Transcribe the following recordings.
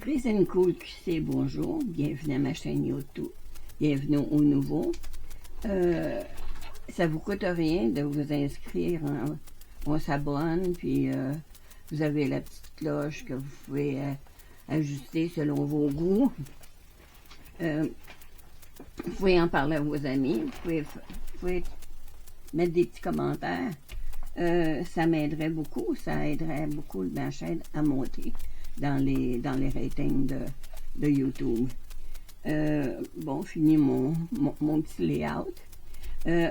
Résine Cool QC, bonjour, bienvenue à ma chaîne YouTube, bienvenue au nouveau. Ça vous coûte rien de vous inscrire, on s'abonne, puis vous avez la petite cloche que vous pouvez ajuster selon vos goûts. Vous pouvez en parler à vos amis, vous pouvez mettre des petits commentaires. Ça m'aiderait beaucoup, ça aiderait beaucoup ma chaîne à monter dans les ratings de YouTube. Bon, fini mon petit layout.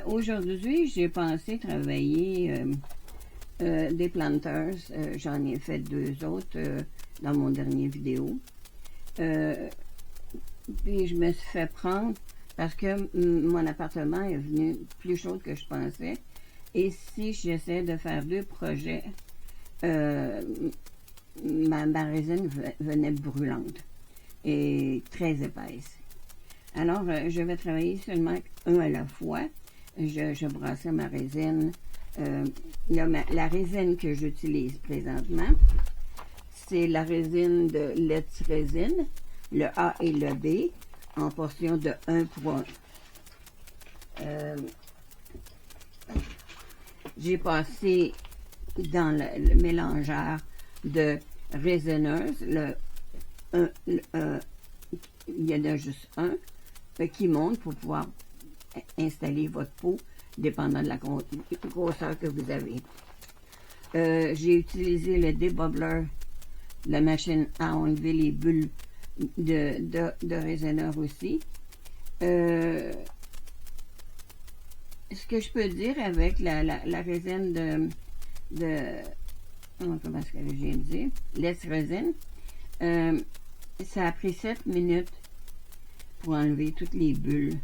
Aujourd'hui, j'ai pensé travailler des planters. J'en ai fait 2 autres dans mon dernier vidéo. Puis je me suis fait prendre parce que mon appartement est venu plus chaud que je pensais. Et si j'essaie de faire 2 projets, ma résine venait brûlante et très épaisse. Alors, je vais travailler seulement un à la fois. Je brassais ma résine. La résine que j'utilise présentement, c'est la résine de Let's Resin, le A et le B, en portion de 1 pour 1. J'ai passé dans le mélangeur de résineuse, il y en a juste un qui monte pour pouvoir installer votre pot, dépendant de la grosseur que vous avez. J'ai utilisé le débobbler, la machine à enlever les bulles de résineur aussi. Ce que je peux dire avec la résine comment est-ce que je viens de dire? Let's Resin. Ça a pris 7 minutes pour enlever toutes les bulles.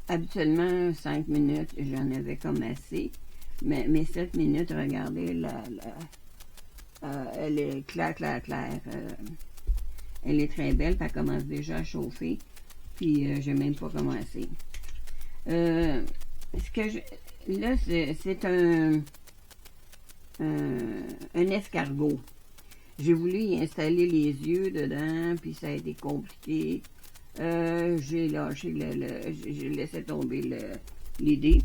Habituellement, 5 minutes, j'en avais comme assez. Mais 7 minutes, regardez, elle est claire. Elle est très belle, puis elle commence déjà à chauffer. Puis, j'ai même pas commencé. Là, c'est un escargot. J'ai voulu y installer les yeux dedans, puis ça a été compliqué. J'ai lâché j'ai laissé tomber l'idée.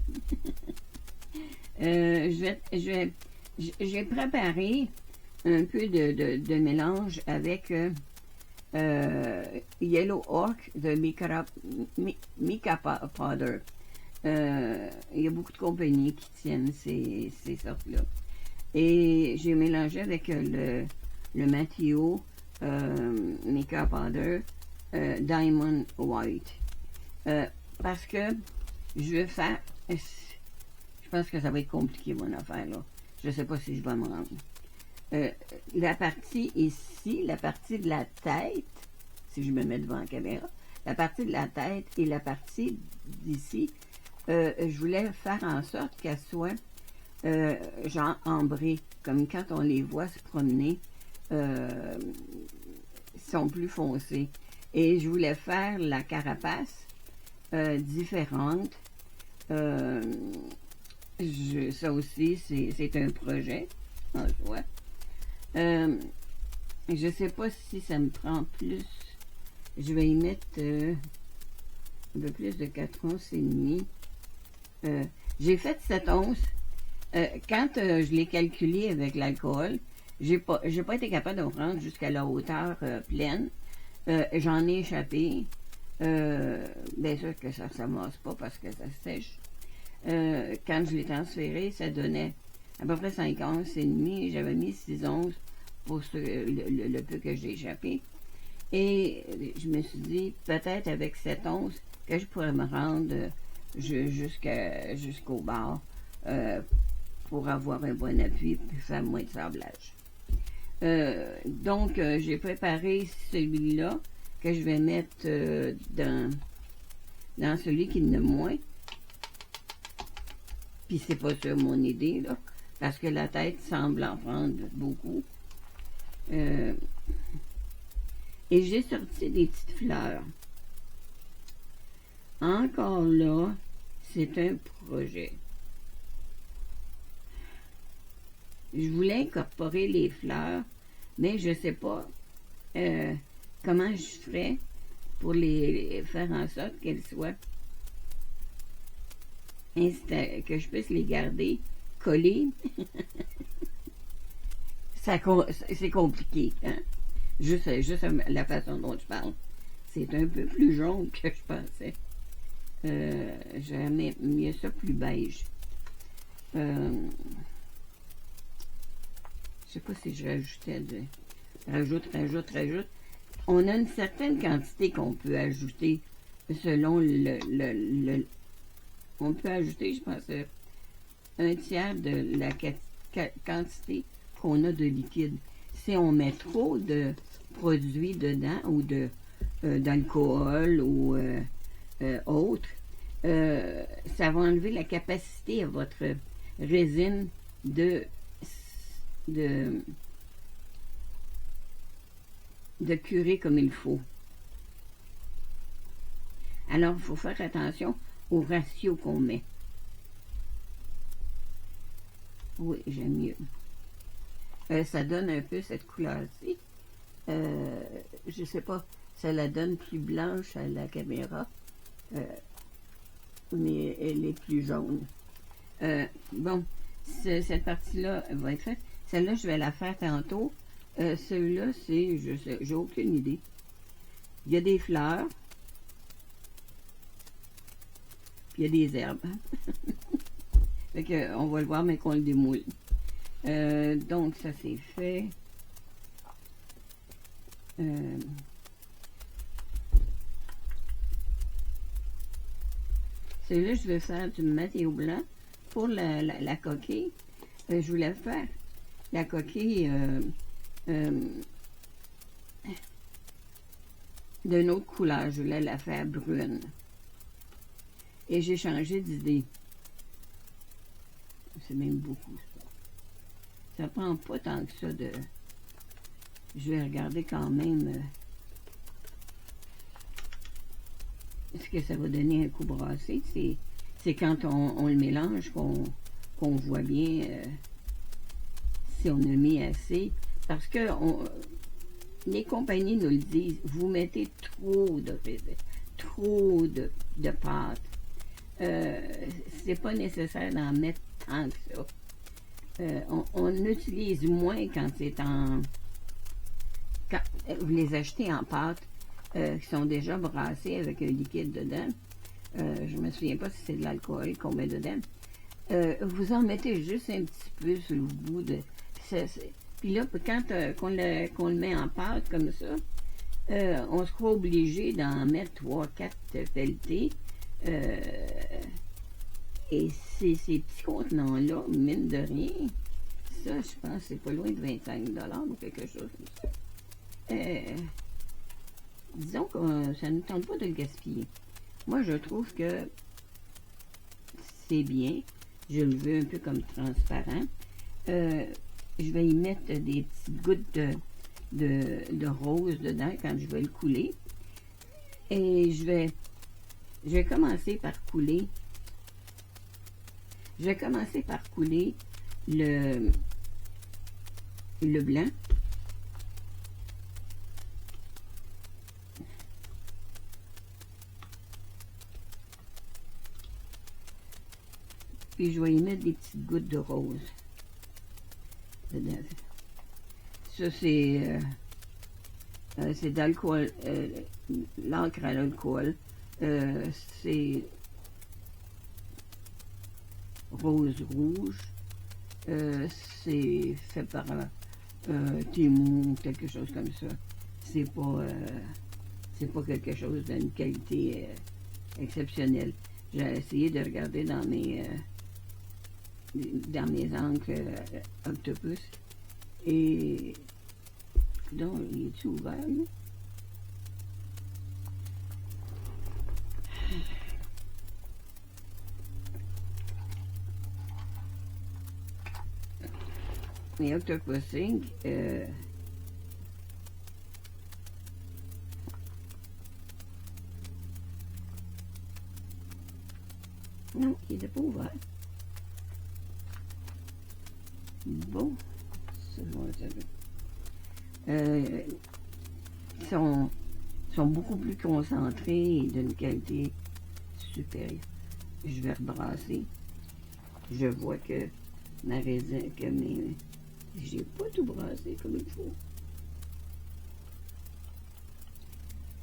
J'ai préparé un peu de mélange avec Yellow Orc de Mica Powder. Il y a beaucoup de compagnies qui tiennent ces sortes-là. Et j'ai mélangé avec le Mateo Mica Powder Diamond White. Parce que je vais faire... Je pense que ça va être compliqué, mon affaire, là. Je ne sais pas si je vais me rendre. La partie ici, la partie de la tête, si je me mets devant la caméra, la partie de la tête et la partie d'ici, je voulais faire en sorte qu'elle soit genre ambrée, comme quand on les voit se promener, sont plus foncés. Et je voulais faire la carapace différente. Ça aussi, c'est un projet en soi. Je sais pas si ça me prend plus. Je vais y mettre un peu plus de 4 onces et demi. J'ai fait 7 onces. Quand je l'ai calculé avec l'alcool, j'ai pas été capable de me rendre jusqu'à la hauteur pleine. J'en ai échappé. Bien sûr que ça ne s'amasse pas parce que ça sèche. Quand je l'ai transféré, ça donnait à peu près 5 onces et demi. J'avais mis 6 onces pour le peu que j'ai échappé. Et je me suis dit, peut-être avec 7 onces, que je pourrais me rendre jusqu'au bar pour avoir un bon appui et faire moins de sablage. Donc, j'ai préparé celui-là que je vais mettre dans celui qui en a moins. Puis c'est pas sur mon idée, là, parce que la tête semble en prendre beaucoup. Et j'ai sorti des petites fleurs. Encore là, c'est un projet. je voulais incorporer les fleurs, mais je ne sais pas comment je ferais pour les faire en sorte qu'elles soient que je puisse les garder collées. C'est compliqué, hein? Juste la façon dont je parle. C'est un peu plus jaune que je pensais. J'aimais mieux ça plus beige. Je sais pas si je rajoutais rajoute. On a une certaine quantité qu'on peut ajouter selon on peut ajouter, je pense, un tiers de la quantité qu'on a de liquide. Si on met trop de produits dedans ou d'alcool ou autre, ça va enlever la capacité à votre résine de curer comme il faut. Alors, il faut faire attention au ratio qu'on met. Oui, j'aime mieux. Ça donne un peu cette couleur-ci. Je sais pas, ça la donne plus blanche à la caméra, mais elle est plus jaune. Bon, cette partie-là va être faite. Celle-là, je vais la faire tantôt. Celui-là, c'est, je sais, j'ai aucune idée. Il y a des fleurs, puis il y a des herbes. Fait que, on va le voir, mais qu'on le démoule. Donc, ça c'est fait. Celui-là, je vais faire du matériau blanc pour la coquille. Je voulais faire la coquille d'une autre couleur. Je voulais la faire brune. Et j'ai changé d'idée. C'est même beaucoup, ça. Ça prend pas tant que ça de... Je vais regarder quand même ce que ça va donner un coup brassé. C'est quand on le mélange qu'on voit bien si on a mis assez. Parce que les compagnies nous le disent, vous mettez trop de pâte. C'est pas nécessaire d'en mettre tant que ça. On utilise moins quand c'est en... Quand vous les achetez en pâte qui sont déjà brassées avec un liquide dedans. Je me souviens pas si c'est de l'alcool qu'on met dedans. Vous en mettez juste un petit peu sur le bout de... Puis là, quand qu'on le met en pâte comme ça, on se croit obligé d'en mettre 3-4 pelletés. Et ces petits contenants-là, mine de rien, ça, je pense que c'est pas loin de 25 $ ou quelque chose comme ça. Disons que ça ne tente pas de le gaspiller. Moi, je trouve que c'est bien. Je le veux un peu comme transparent. Je vais y mettre des petites gouttes de rose dedans quand je vais le couler. Et je vais commencer par couler. Je vais commencer par couler le blanc. Puis je vais y mettre des petites gouttes de rose dedans. Ça, c'est d'alcool, l'encre à l'alcool. C'est rose rouge. C'est fait par Temu, quelque chose comme ça. C'est pas quelque chose d'une qualité exceptionnelle. J'ai essayé de regarder dans mes encres Octopus et donc il est-tu ouvert là? Les Octopus Inc. Non, il n'était pas ouvert. Bon, ça, sont, sont beaucoup plus concentrés et d'une qualité supérieure. Je vais rebrasser. Je vois que ma raisin, que mes... J'ai pas tout brassé comme il faut.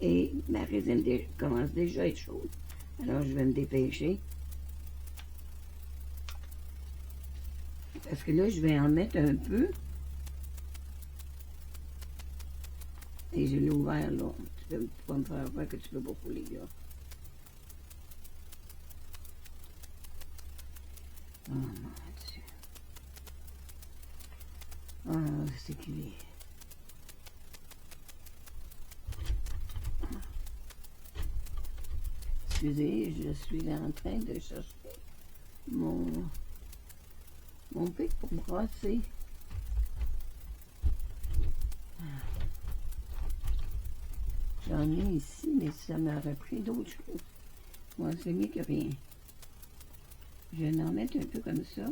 Et ma résine commence déjà à être chaude. Alors je vais me dépêcher. Parce que là, je vais en mettre un peu. Et je l'ai ouvert là. Tu peux pas me faire voir que tu peux beaucoup, les gars. Oh mon Dieu. Oh, c'est cuit. Excusez, je suis en train de chercher mon pic pour brasser. J'en ai ici, mais ça m'aurait pris d'autres choses. Moi, c'est mieux que rien. Je vais en mettre un peu comme ça.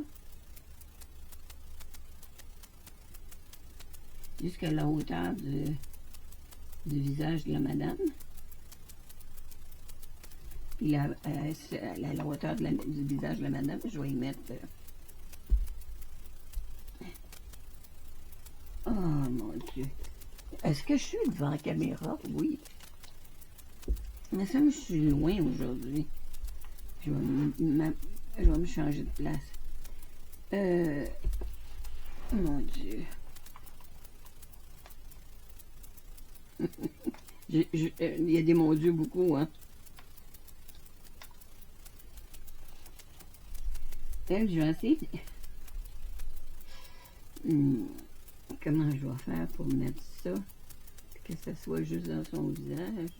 Jusqu'à la hauteur du visage de la madame. Puis à la hauteur du visage de la madame, je vais y mettre... Oh mon Dieu! Est-ce que je suis devant la caméra? Oui. Mais ça, je suis loin aujourd'hui. Je vais me changer de place. Mon Dieu. Il y a des mon Dieu beaucoup, hein. Je vais essayer. Comment je vais faire pour mettre ça? Que ça soit juste dans son visage.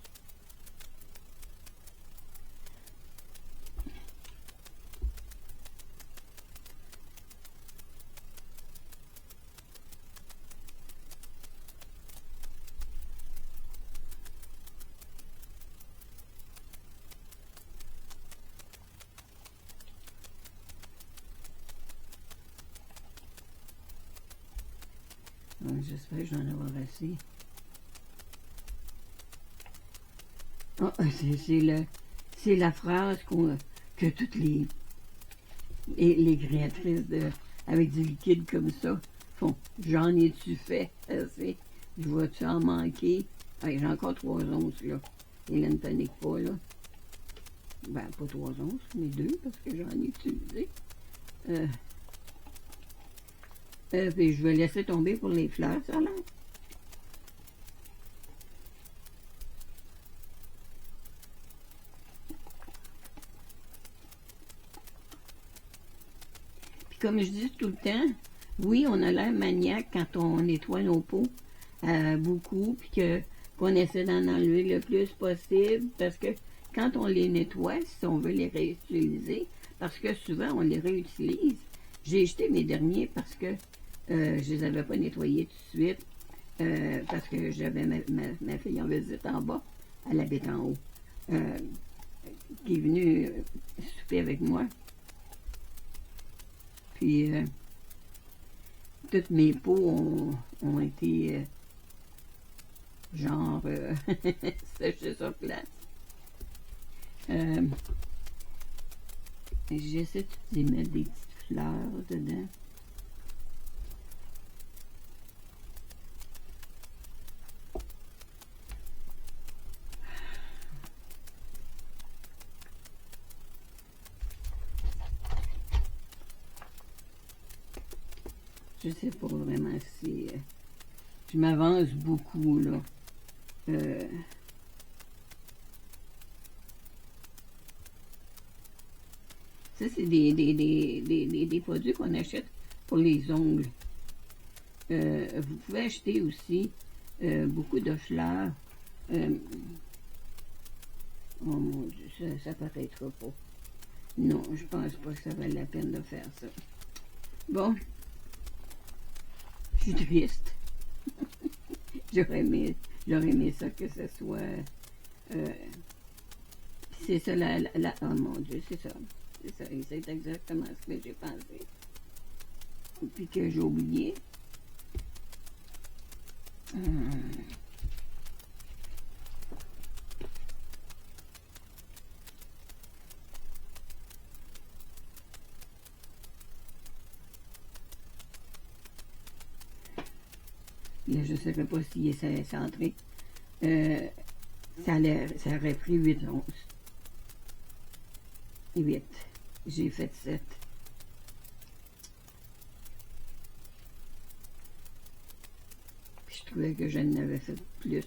J'espère que je vais en avoir assez. Oh, c'est la phrase que toutes les créatrices avec du liquide comme ça font. J'en ai-tu fait assez? Je vois-tu en manquer? Ah, j'ai encore 3 onces, là. Hélène, panique pas, là. Ben, pas 3 onces, mais 2, parce que j'en ai utilisé. Puis je vais laisser tomber pour les fleurs, ça, là. Puis comme je dis tout le temps, oui, on a l'air maniaque quand on nettoie nos pots beaucoup, puis qu'on essaie d'en enlever le plus possible, parce que quand on les nettoie, si on veut les réutiliser, parce que souvent on les réutilise. J'ai jeté mes derniers parce que je les avais pas nettoyés tout de suite, parce que j'avais ma fille en visite en bas, elle habite en haut, qui est venue souper avec moi. Puis, toutes mes pots ont été, genre, séchées sur place. J'essaie de mettre des petites fleurs dedans. Je sais pas vraiment si je m'avance beaucoup, là. Ça, c'est des produits qu'on achète pour les ongles. Vous pouvez acheter aussi beaucoup de fleurs. Oh mon Dieu, ça paraîtra pas. Non, je pense pas que ça vaut la peine de faire ça. Bon. Je suis triste. J'aurais aimé ça que ce soit... c'est ça, oh mon Dieu, c'est ça. C'est ça, c'est exactement ce que j'ai pensé. puis que j'ai oublié. Là, je ne savais pas s'il est centré. Ça aurait pris 8 onces. 8. J'ai fait 7. Puis je trouvais que je n'avais fait plus.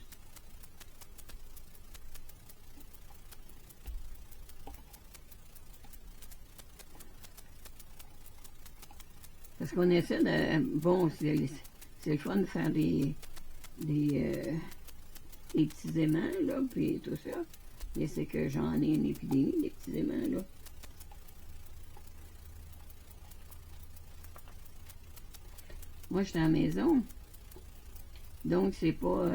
Parce qu'on essaie de... Bon, c'est le fun de faire des petits aimants, là, puis tout ça. Mais c'est que j'en ai une épidémie, des petits aimants, là. Moi, je suis à la maison. Donc, c'est pas...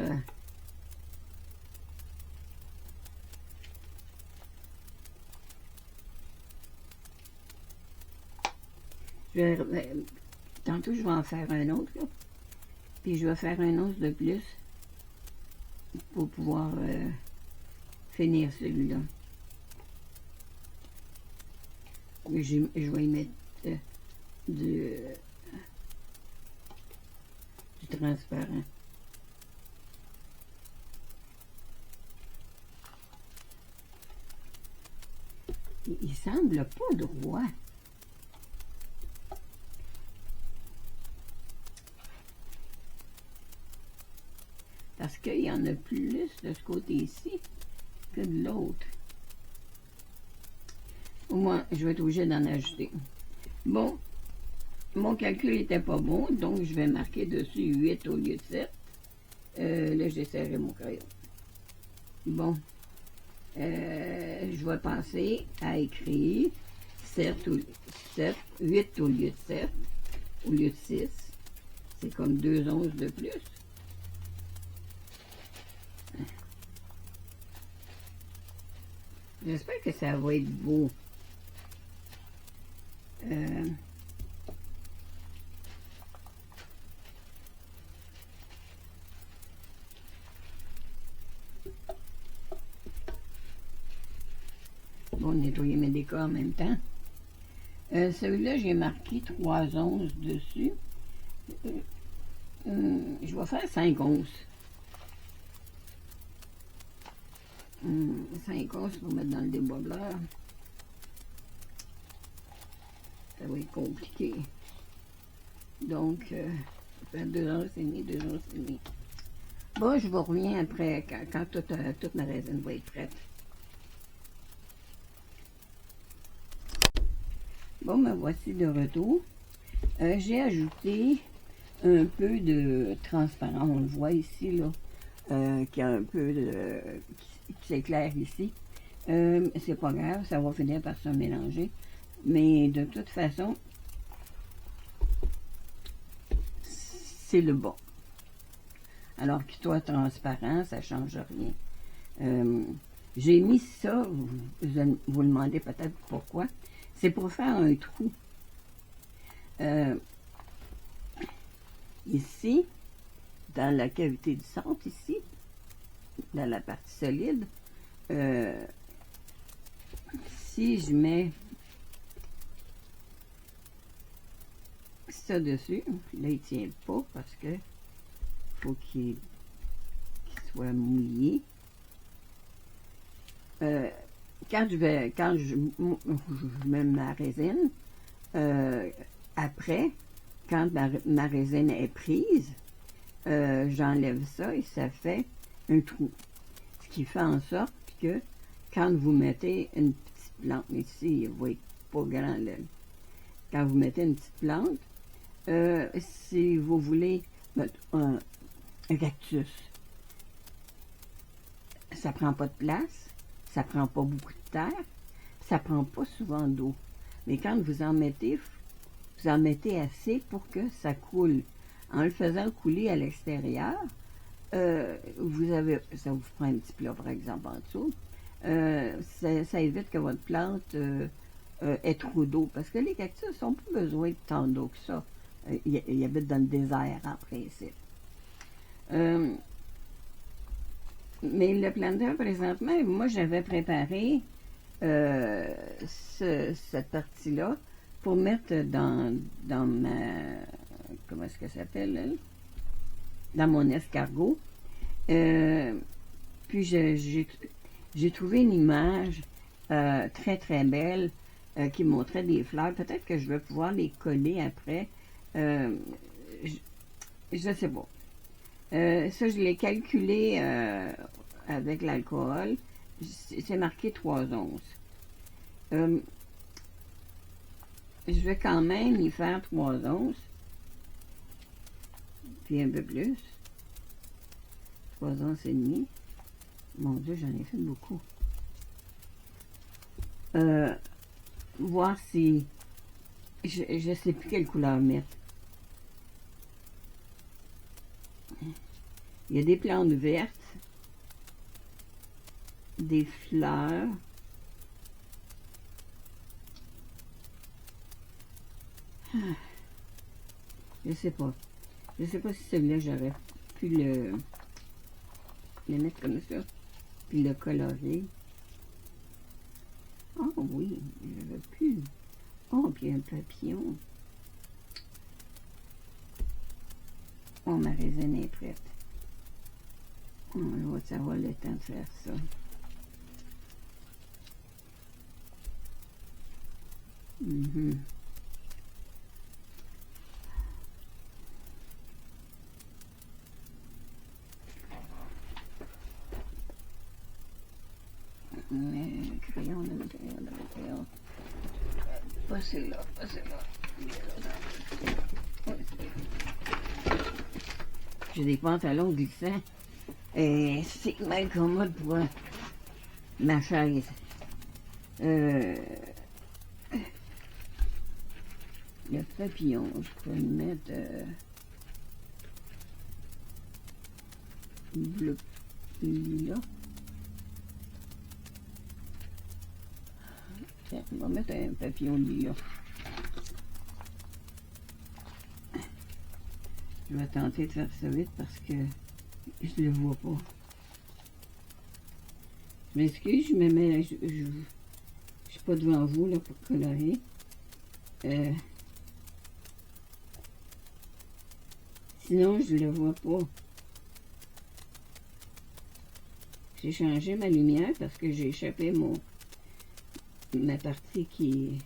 tantôt, je vais en faire un autre, là. Puis, je vais faire un os de plus pour pouvoir finir celui-là. Je vais y mettre du transparent. Il semble pas droit. Parce qu'il y en a plus de ce côté-ci que de l'autre. Au moins, je vais être obligée d'en ajouter. Bon, mon calcul n'était pas bon, donc je vais marquer dessus 8 au lieu de 7. Là, j'ai serré mon crayon. Bon, je vais passer à écrire 8 au lieu de 7, au lieu de 6. C'est comme 2 onces de plus. J'espère que ça va être beau. Bon, nettoyer mes décors en même temps. Celui-là, j'ai marqué 3 onces dessus. Je vais faire 5 onces. 5 onces pour mettre dans le débobleur. Ça va être compliqué. Donc, ça fait 2 onces et demie, 2 onces et demie. Bon, je vous reviens après, quand toute ma résine va être prête. Bon, me voici de retour. J'ai ajouté un peu de transparent. On le voit ici, là, qui a un peu de... qui s'éclaire ici. C'est pas grave, ça va finir par se mélanger. Mais de toute façon, c'est le bon. Alors qu'il soit transparent, ça ne change rien. J'ai mis ça, vous vous demandez peut-être pourquoi. C'est pour faire un trou. Ici, dans la cavité du centre, ici, dans la partie solide, si je mets ça dessus, là il ne tient pas parce que faut qu'il soit mouillé. Quand je mets ma résine, après, quand ma résine est prise, j'enlève ça et ça fait un trou. Ce qui fait en sorte que quand vous mettez une petite plante, ici, il va être pas grand, là. Quand vous mettez une petite plante, si vous voulez mettre un cactus, ça prend pas de place, ça prend pas beaucoup de terre, ça prend pas souvent d'eau. Mais quand vous en mettez assez pour que ça coule. En le faisant couler à l'extérieur, ça vous prend un petit plat par exemple en dessous, ça évite que votre plante ait trop d'eau. Parce que les cactus n'ont pas besoin de tant d'eau que ça. il habite dans le désert, en principe. Mais le planteur, présentement, moi, j'avais préparé cette partie-là pour mettre dans ma... Comment est-ce que ça s'appelle, là? Dans mon escargot. Puis j'ai trouvé une image très très belle qui montrait des fleurs. Peut-être que je vais pouvoir les coller après. Je sais pas. Ça, je l'ai calculé avec l'alcool. C'est marqué 3 onces. Je vais quand même y faire 3 onces. Puis un peu plus. 3 onces et demie. Mon Dieu, j'en ai fait beaucoup. Voir si... Je sais plus quelle couleur mettre. Il y a des plantes vertes, des fleurs, je sais pas. Je sais pas si celui-là j'aurais pu le mettre comme ça, puis le colorer. Oh oui, j'aurais pu. Oh, puis un papillon. Oh, ma résine est prête. Oh, je vais avoir le temps de faire ça. Crayon, crayon. Pas celui-là, pas celui-là. J'ai des pantalons glissants. Et c'est mal commode pour ma chaise. Le papillon, je peux le mettre bleu là. Tiens, on va mettre un papillon lilas. Je vais tenter de faire ça vite parce que je le vois pas. Je m'excuse, je me mets, je suis pas devant vous là pour colorer. Sinon, je le vois pas. J'ai changé ma lumière parce que j'ai échappé ma partie qui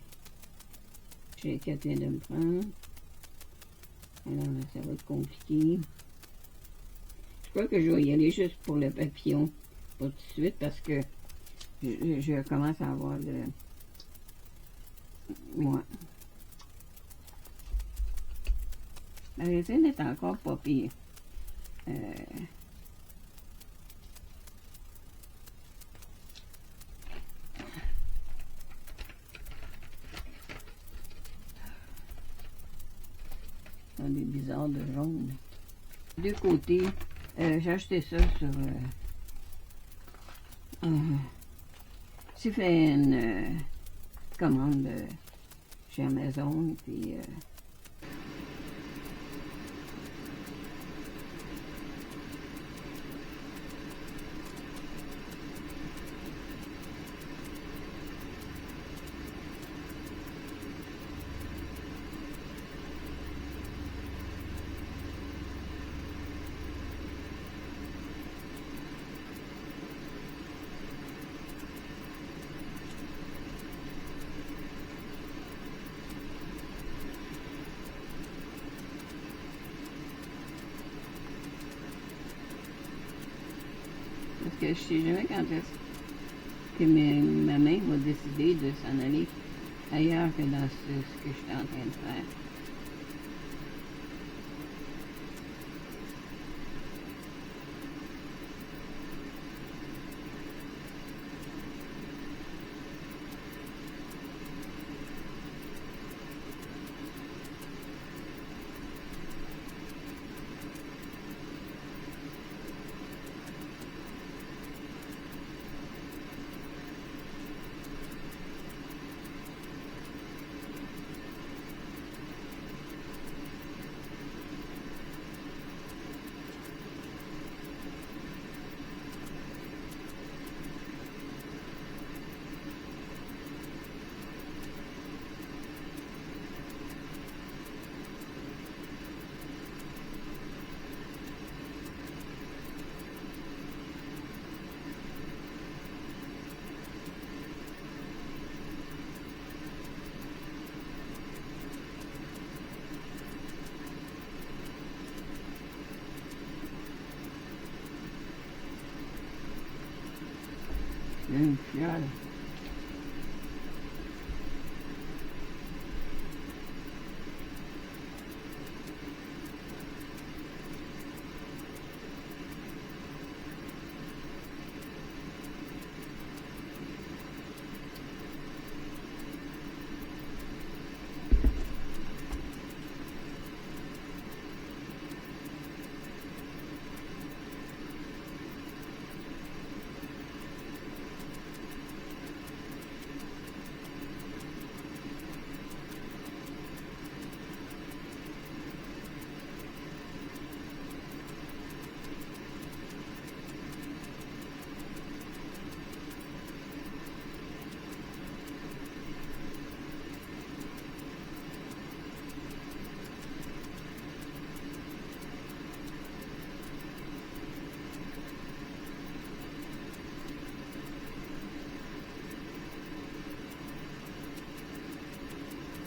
vient de me prendre. Alors là, ça va être compliqué. Je crois que je vais y aller juste pour le papillon. Pas tout de suite parce que je commence à avoir le... Ouais. La résine est encore pas pire. Des bizarres de jaune. Deux côtés, j'ai acheté ça sur... j'ai fait une commande chez Amazon, puis... parce que je sais jamais quand est-ce que ma main va décider de s'en aller ailleurs que dans ce que je suis en train de faire. couleurs.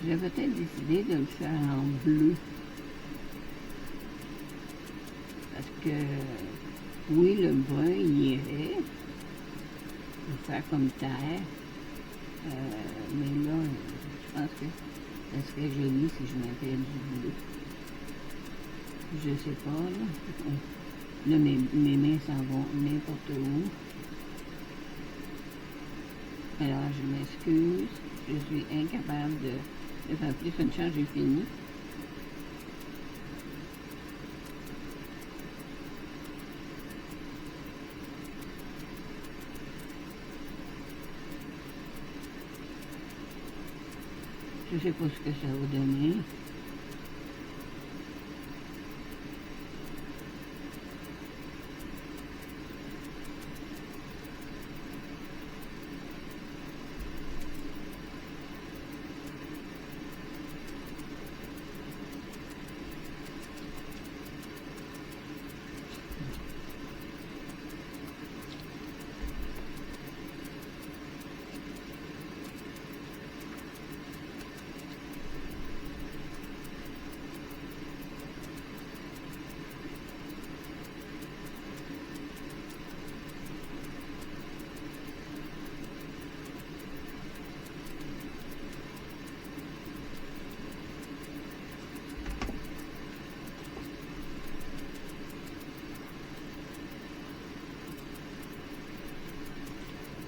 J'ai peut-être décidé de le faire en bleu. Parce que, oui, le brun, il irait. Le faire comme terre. Mais là, je pense que ça serait joli si je mettais du bleu. Je sais pas, là. Là, mes mains s'en vont n'importe où. Alors, je m'excuse. Je suis incapable de faire plus une chance, j'ai fini. Je sais pas ce que ça va donner.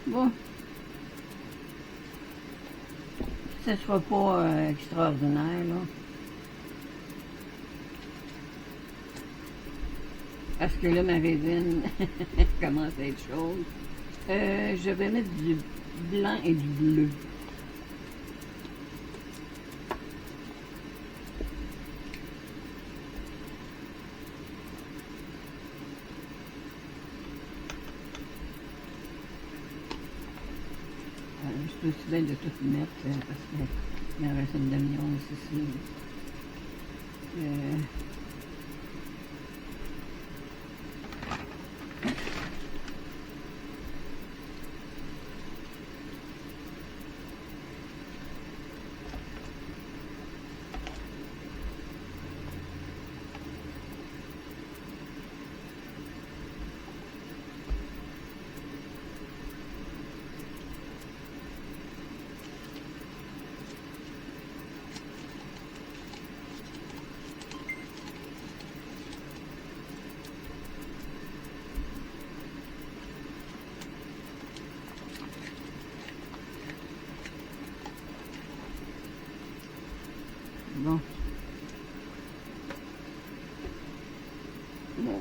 Bon, ça sera pas extraordinaire, là. Parce que là, ma résine commence à être chaude. Je vais mettre du blanc et du bleu. Je peux aussi bien de tout mettre parce qu'il en reste une demi-once ici. Bon. Bon.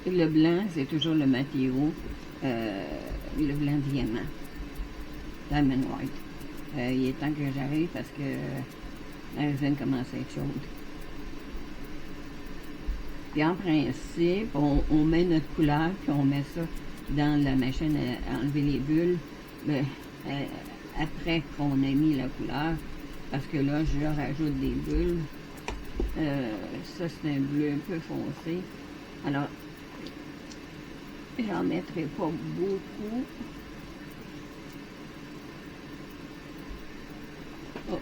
Le blanc, c'est toujours le matériau, le blanc diamant, diamond white. Il est temps que j'arrive parce que la résine commence à être chaude. Puis en principe, on met notre couleur, puis on met ça dans la machine à enlever les bulles. Ben, après qu'on ait mis la couleur, parce que là, je rajoute des bulles. Ça, c'est un bleu un peu foncé. Alors, j'en mettrai pas beaucoup. Oh.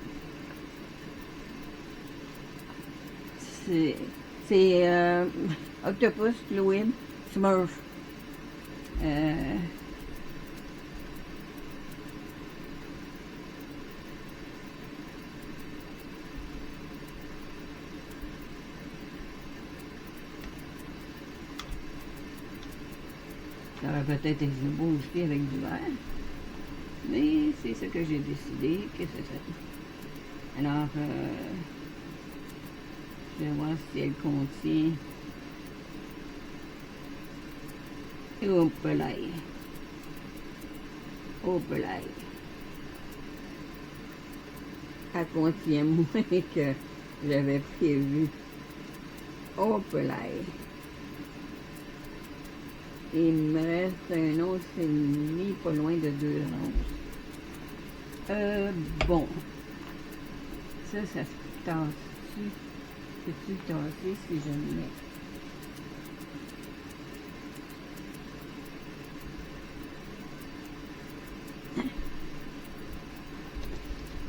C'est Octopus Fluid Smurf. Ça aurait peut-être été beau aussi avec du vert. Mais c'est ce que j'ai décidé que c'est ça. Alors, je vais voir si elle contient. Hop là. Hop là. Elle contient moins que j'avais prévu. Hop là. Il me reste un autre ni pas loin de 2 onces. Bon. Ça se tasse-tu? Peux-tu le tasser si je le mets?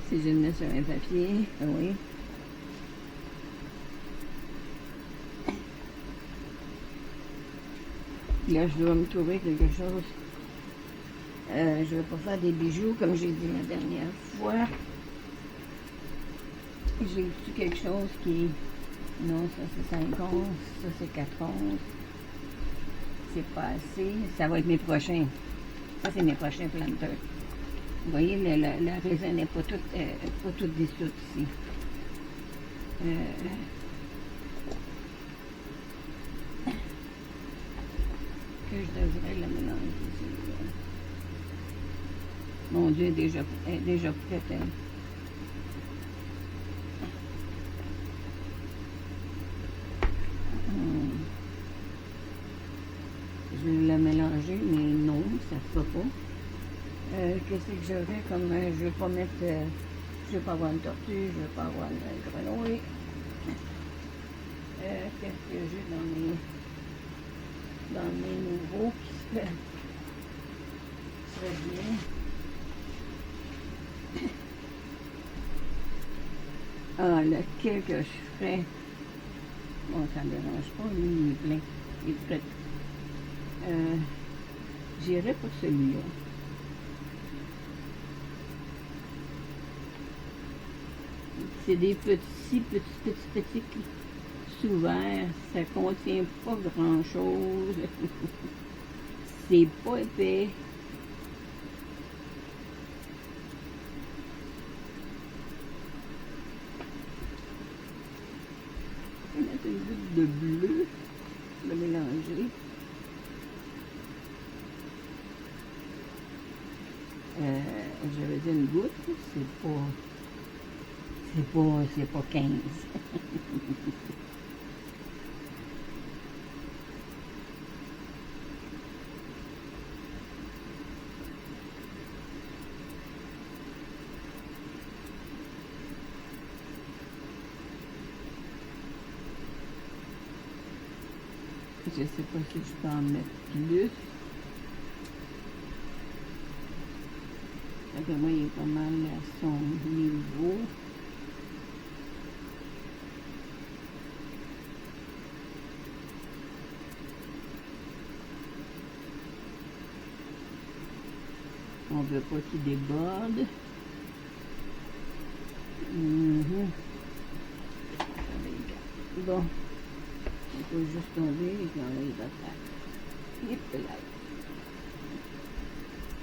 Si je le mets sur un papier, oui. Là, je dois me trouver quelque chose. Je ne vais pas faire des bijoux, comme j'ai dit la dernière fois. J'ai eu quelque chose qui... Non, ça c'est 5 onces, ça c'est 4 onces. C'est pas assez. Ça va être mes prochains. Ça, c'est mes prochains planteurs. Vous voyez, la raisin n'est pas toute dissoute ici. Que je devrais la mélanger. Mon Dieu, elle est déjà prête. Hein. Je vais la mélanger, mais non, ça ne se fait pas. Qu'est-ce que j'aurais comme... je ne vais pas mettre... je ne vais pas avoir une tortue, je ne vais pas avoir une grenouille. Qu'est-ce que j'ai dans mes nouveaux qui serait bien? Ah, lequel que je ferais? Bon, ça ne me dérange pas, lui, il est plein. Il est prêt. J'irais pour celui-là. C'est des petits sous-verts. Ça contient pas grand-chose. C'est pas épais. Je vais mettre une goutte de bleu. Je vais mélanger. J'avais dit une goutte, c'est pas 15. Je sais pas si je peux en mettre plus. Moi, il est pas mal à son niveau. On ne veut pas qu'il déborde. Bon, on peut juste tomber et puis on les attaque. Et puis là.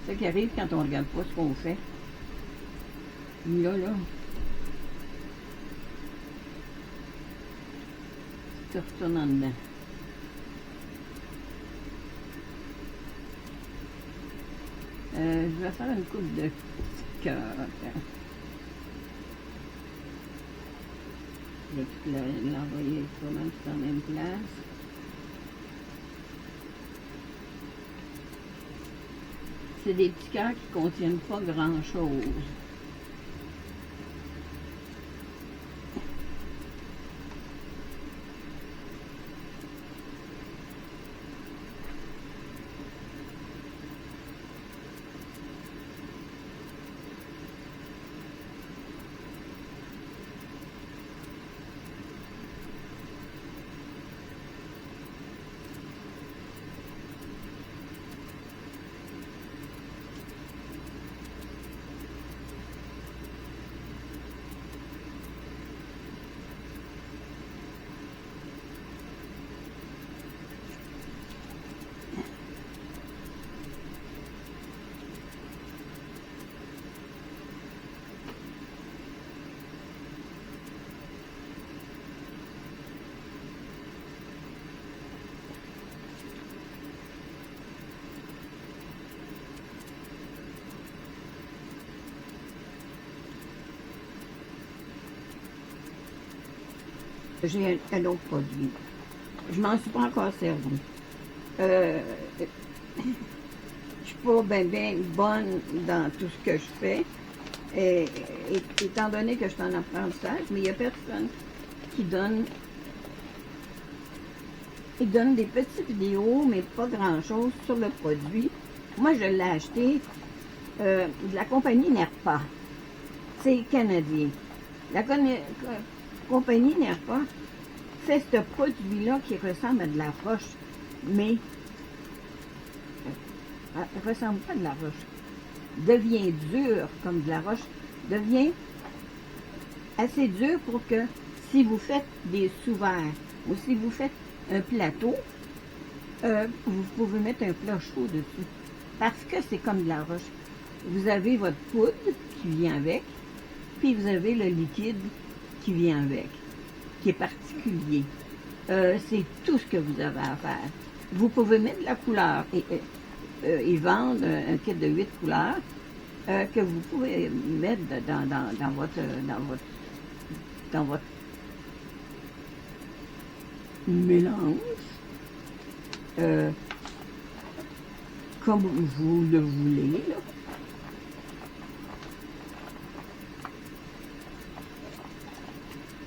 C'est ça qui arrive quand on ne regarde pas ce qu'on fait. Là. Tu retournes en dedans. Je vais faire une coupe de cœur. Je vais l'envoyer pas mal sur la même place. C'est des petits cœurs qui ne contiennent pas grand-chose. j'ai un autre produit. Je m'en suis pas encore servi. Je suis pas bien bonne dans tout ce que je fais. Et, étant donné que je suis en apprentissage, mais il n'y a personne qui donne. Il donne des petites vidéos, mais pas grand-chose sur le produit. Moi, je l'ai acheté de la compagnie Nerpa. C'est canadien. La compagnie Nerpa fait ce produit-là qui ressemble à de la roche, mais ne ressemble pas à de la roche. Devient dur comme de la roche, devient assez dur pour que si vous faites des sous-verts ou si vous faites un plateau, vous pouvez mettre un plat chaud dessus. Parce que c'est comme de la roche. Vous avez votre poudre qui vient avec, puis vous avez le liquide qui vient avec, qui est particulier. C'est tout ce que vous avez à faire. Vous pouvez mettre de la couleur. Ils vendent un kit de 8 couleurs que vous pouvez mettre dans votre mélange comme vous le voulez. Là.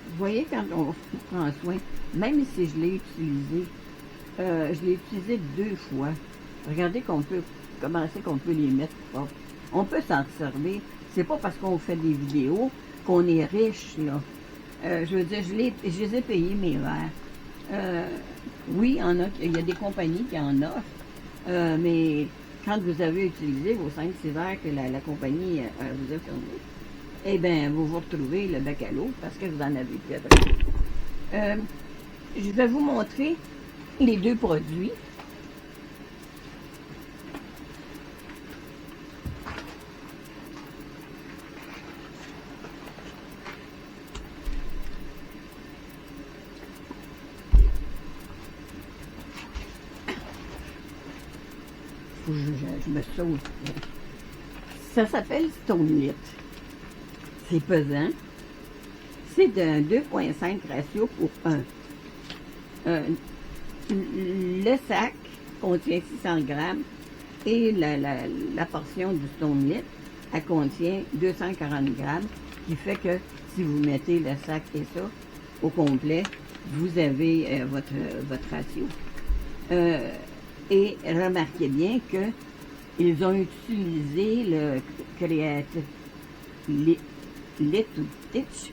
Vous voyez, quand on prend soin, même si je l'ai utilisé, je l'ai utilisé 2 fois. Regardez qu'on peut les mettre propres. On peut s'en servir. C'est pas parce qu'on fait des vidéos qu'on est riche, là. Je veux dire, je les ai payés, mes verres. Oui, il y a des compagnies qui en offrent, mais quand vous avez utilisé vos 5-6 verres que la compagnie vous a fournis, eh bien, vous vous retrouvez le bec à l'eau parce que vous en avez plus après. Je vais vous montrer les 2 produits. Je me sauve. Ça s'appelle Stone-Lit. C'est pesant. C'est d'un 2,5 ratio pour 1. Le sac contient 600 grammes et la portion du Stone-Lit, elle contient 240 grammes, qui fait que si vous mettez le sac et ça au complet, vous avez votre ratio. Et remarquez bien qu'ils ont utilisé le Creative Little Stitch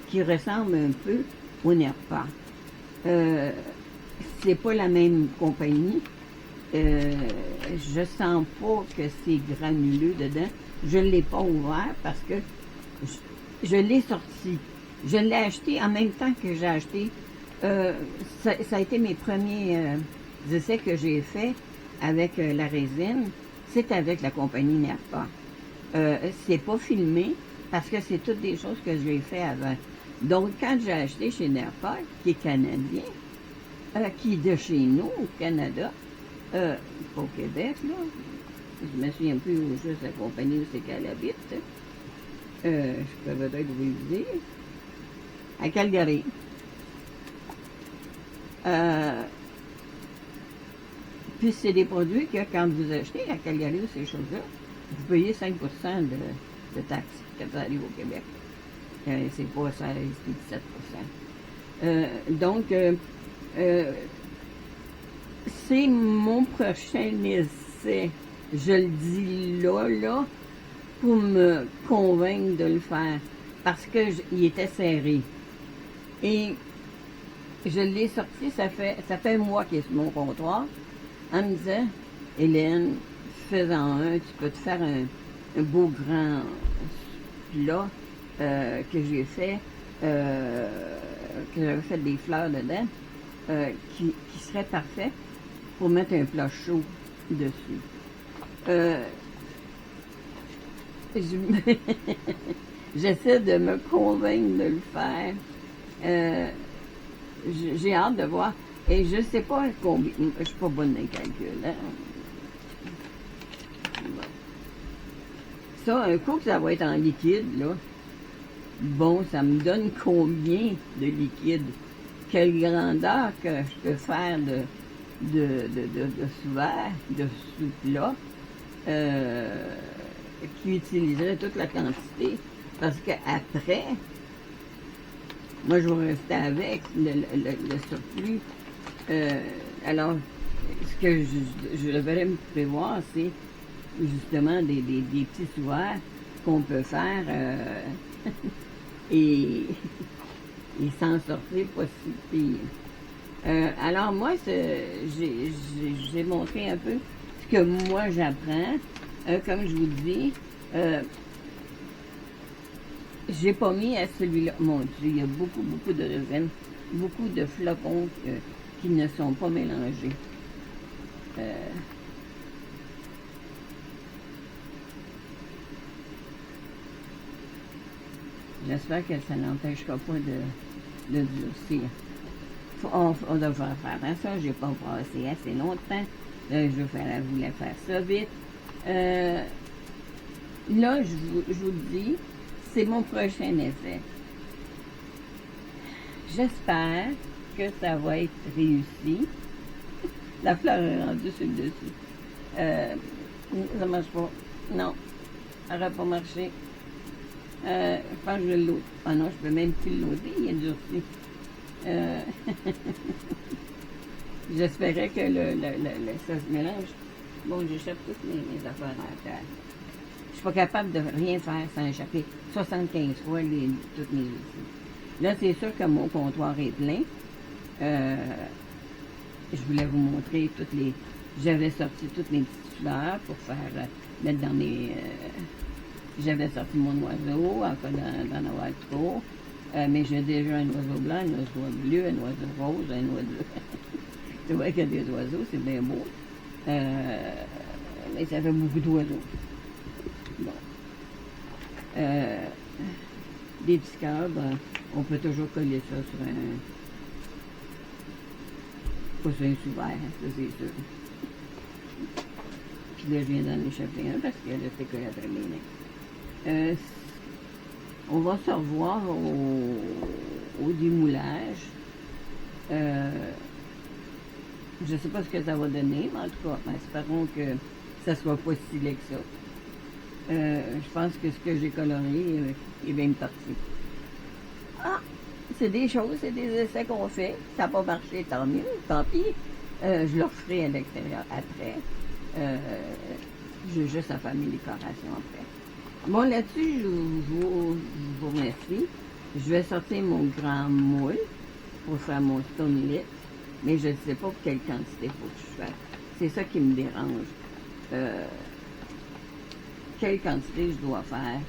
qui ressemble un peu au Nerpa. C'est pas la même compagnie. Je sens pas que c'est granuleux dedans. Je ne l'ai pas ouvert parce que je l'ai sorti. Je l'ai acheté en même temps que j'ai acheté. Ça a été mes premiers essais que j'ai fait avec la résine. C'est avec la compagnie Nerpa. C'est pas filmé parce que c'est toutes des choses que j'ai fait avant. Donc, quand j'ai acheté chez Nerpa, qui est canadien, qui est de chez nous, au Canada, pas au Québec, là, je me souviens plus où juste la compagnie où c'est qu'elle habite, je peux peut-être vous le dire, à Calgary. Puis c'est des produits que quand vous achetez à Calgary ou ces choses-là, vous payez 5% de taxes quand vous arrivez au Québec. C'est pas 16, c'est 17%. Donc, c'est mon prochain essai. Je le dis là, pour me convaincre de le faire. Parce que il était serré. Et je l'ai sorti, ça fait un mois qu'il est sur mon comptoir, en me disant, Hélène, fais-en un, tu peux te faire un beau grand plat que j'ai fait, que j'avais fait des fleurs dedans, qui serait parfait pour mettre un plat chaud dessus. J'essaie de me convaincre de le faire. J'ai hâte de voir. Et je sais pas combien. Je suis pas bonne dans les calculs. Hein? Ça, un coup que ça va être en liquide, là, bon, ça me donne combien de liquide? quelle grandeur que je peux faire de souverain, de sous-plat, qui utiliserait toute la quantité. Parce qu'après, moi, je vais rester avec le surplus. Alors, ce que je devrais me prévoir, c'est justement des petits souverains qu'on peut faire et s'en sortir pas si pire. Alors moi, j'ai montré un peu ce que moi j'apprends. Comme je vous dis, j'ai pas mis à celui-là. Mon Dieu, il y a beaucoup de résine, beaucoup de flocons qui ne sont pas mélangés. J'espère que ça n'empêchera pas de durcir. On devra faire ça. J'ai pas passé assez longtemps. Je voulais faire ça vite. Là, je vous le dis, c'est mon prochain essai. J'espère que ça va être réussi. La fleur est rendue sur le dessus. Ça marche pas. Non, ça n'aurait pas marché. Je pense que je vais l'autre. Ah non, je peux même plus l'auter, il est durci. J'espérais que ça se mélange. Bon, j'échappe toutes mes affaires à terre. Je suis pas capable de rien faire sans échapper 75 fois toutes mes outils. Là, c'est sûr que mon comptoir est plein. Je voulais vous montrer j'avais sorti toutes mes petites fleurs pour faire mettre dans mes... j'avais sorti mon oiseau, en cas d'en avoir trop. Mais j'ai déjà un oiseau blanc, un oiseau bleu, un oiseau rose, un oiseau... Tu vois qu'il y a des oiseaux, c'est bien beau. Mais ça fait beaucoup d'oiseaux. Bon. Des petits cœurs, ben, on peut toujours coller ça sur un... pas sur un sous-verre, ça c'est sûr. Puis là, je viens d'en échapper un parce que là, c'est collé après mes mains. On va se revoir au démoulage. Je ne sais pas ce que ça va donner, mais en tout cas, espérons que ça ne soit pas si laid que ça. Je pense que ce que j'ai coloré est bien parti. Ah! C'est des choses, c'est des essais qu'on fait. Ça n'a pas marché, tant mieux, tant pis. Je le referai à l'extérieur après. J'ai juste à faire mes décorations après. Bon, là-dessus, je vous remercie. Je vais sortir mon grand moule pour faire mon stone lit, mais je ne sais pas pour quelle quantité il faut que je fasse. C'est ça qui me dérange. Quelle quantité je dois faire.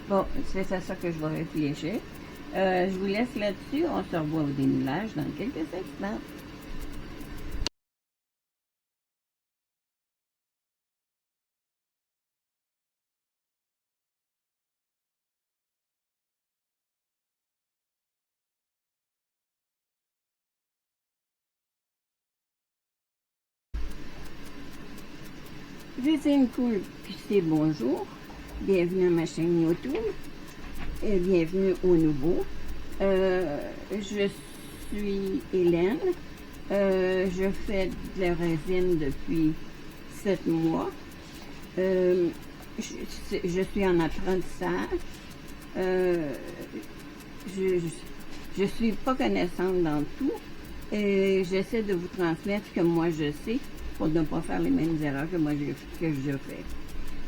Bon, c'est à ça que je vais réfléchir. Je vous laisse là-dessus. On se revoit au démoulage dans quelques instants. C'est une cool, puis c'est bonjour. Bienvenue à ma chaîne YouTube. Et bienvenue au nouveau. Je suis Hélène. Je fais de la résine depuis 7 mois. Je suis en apprentissage. Je suis pas connaissante dans tout. Et j'essaie de vous transmettre ce que moi je sais pour ne pas faire les mêmes erreurs que je fais.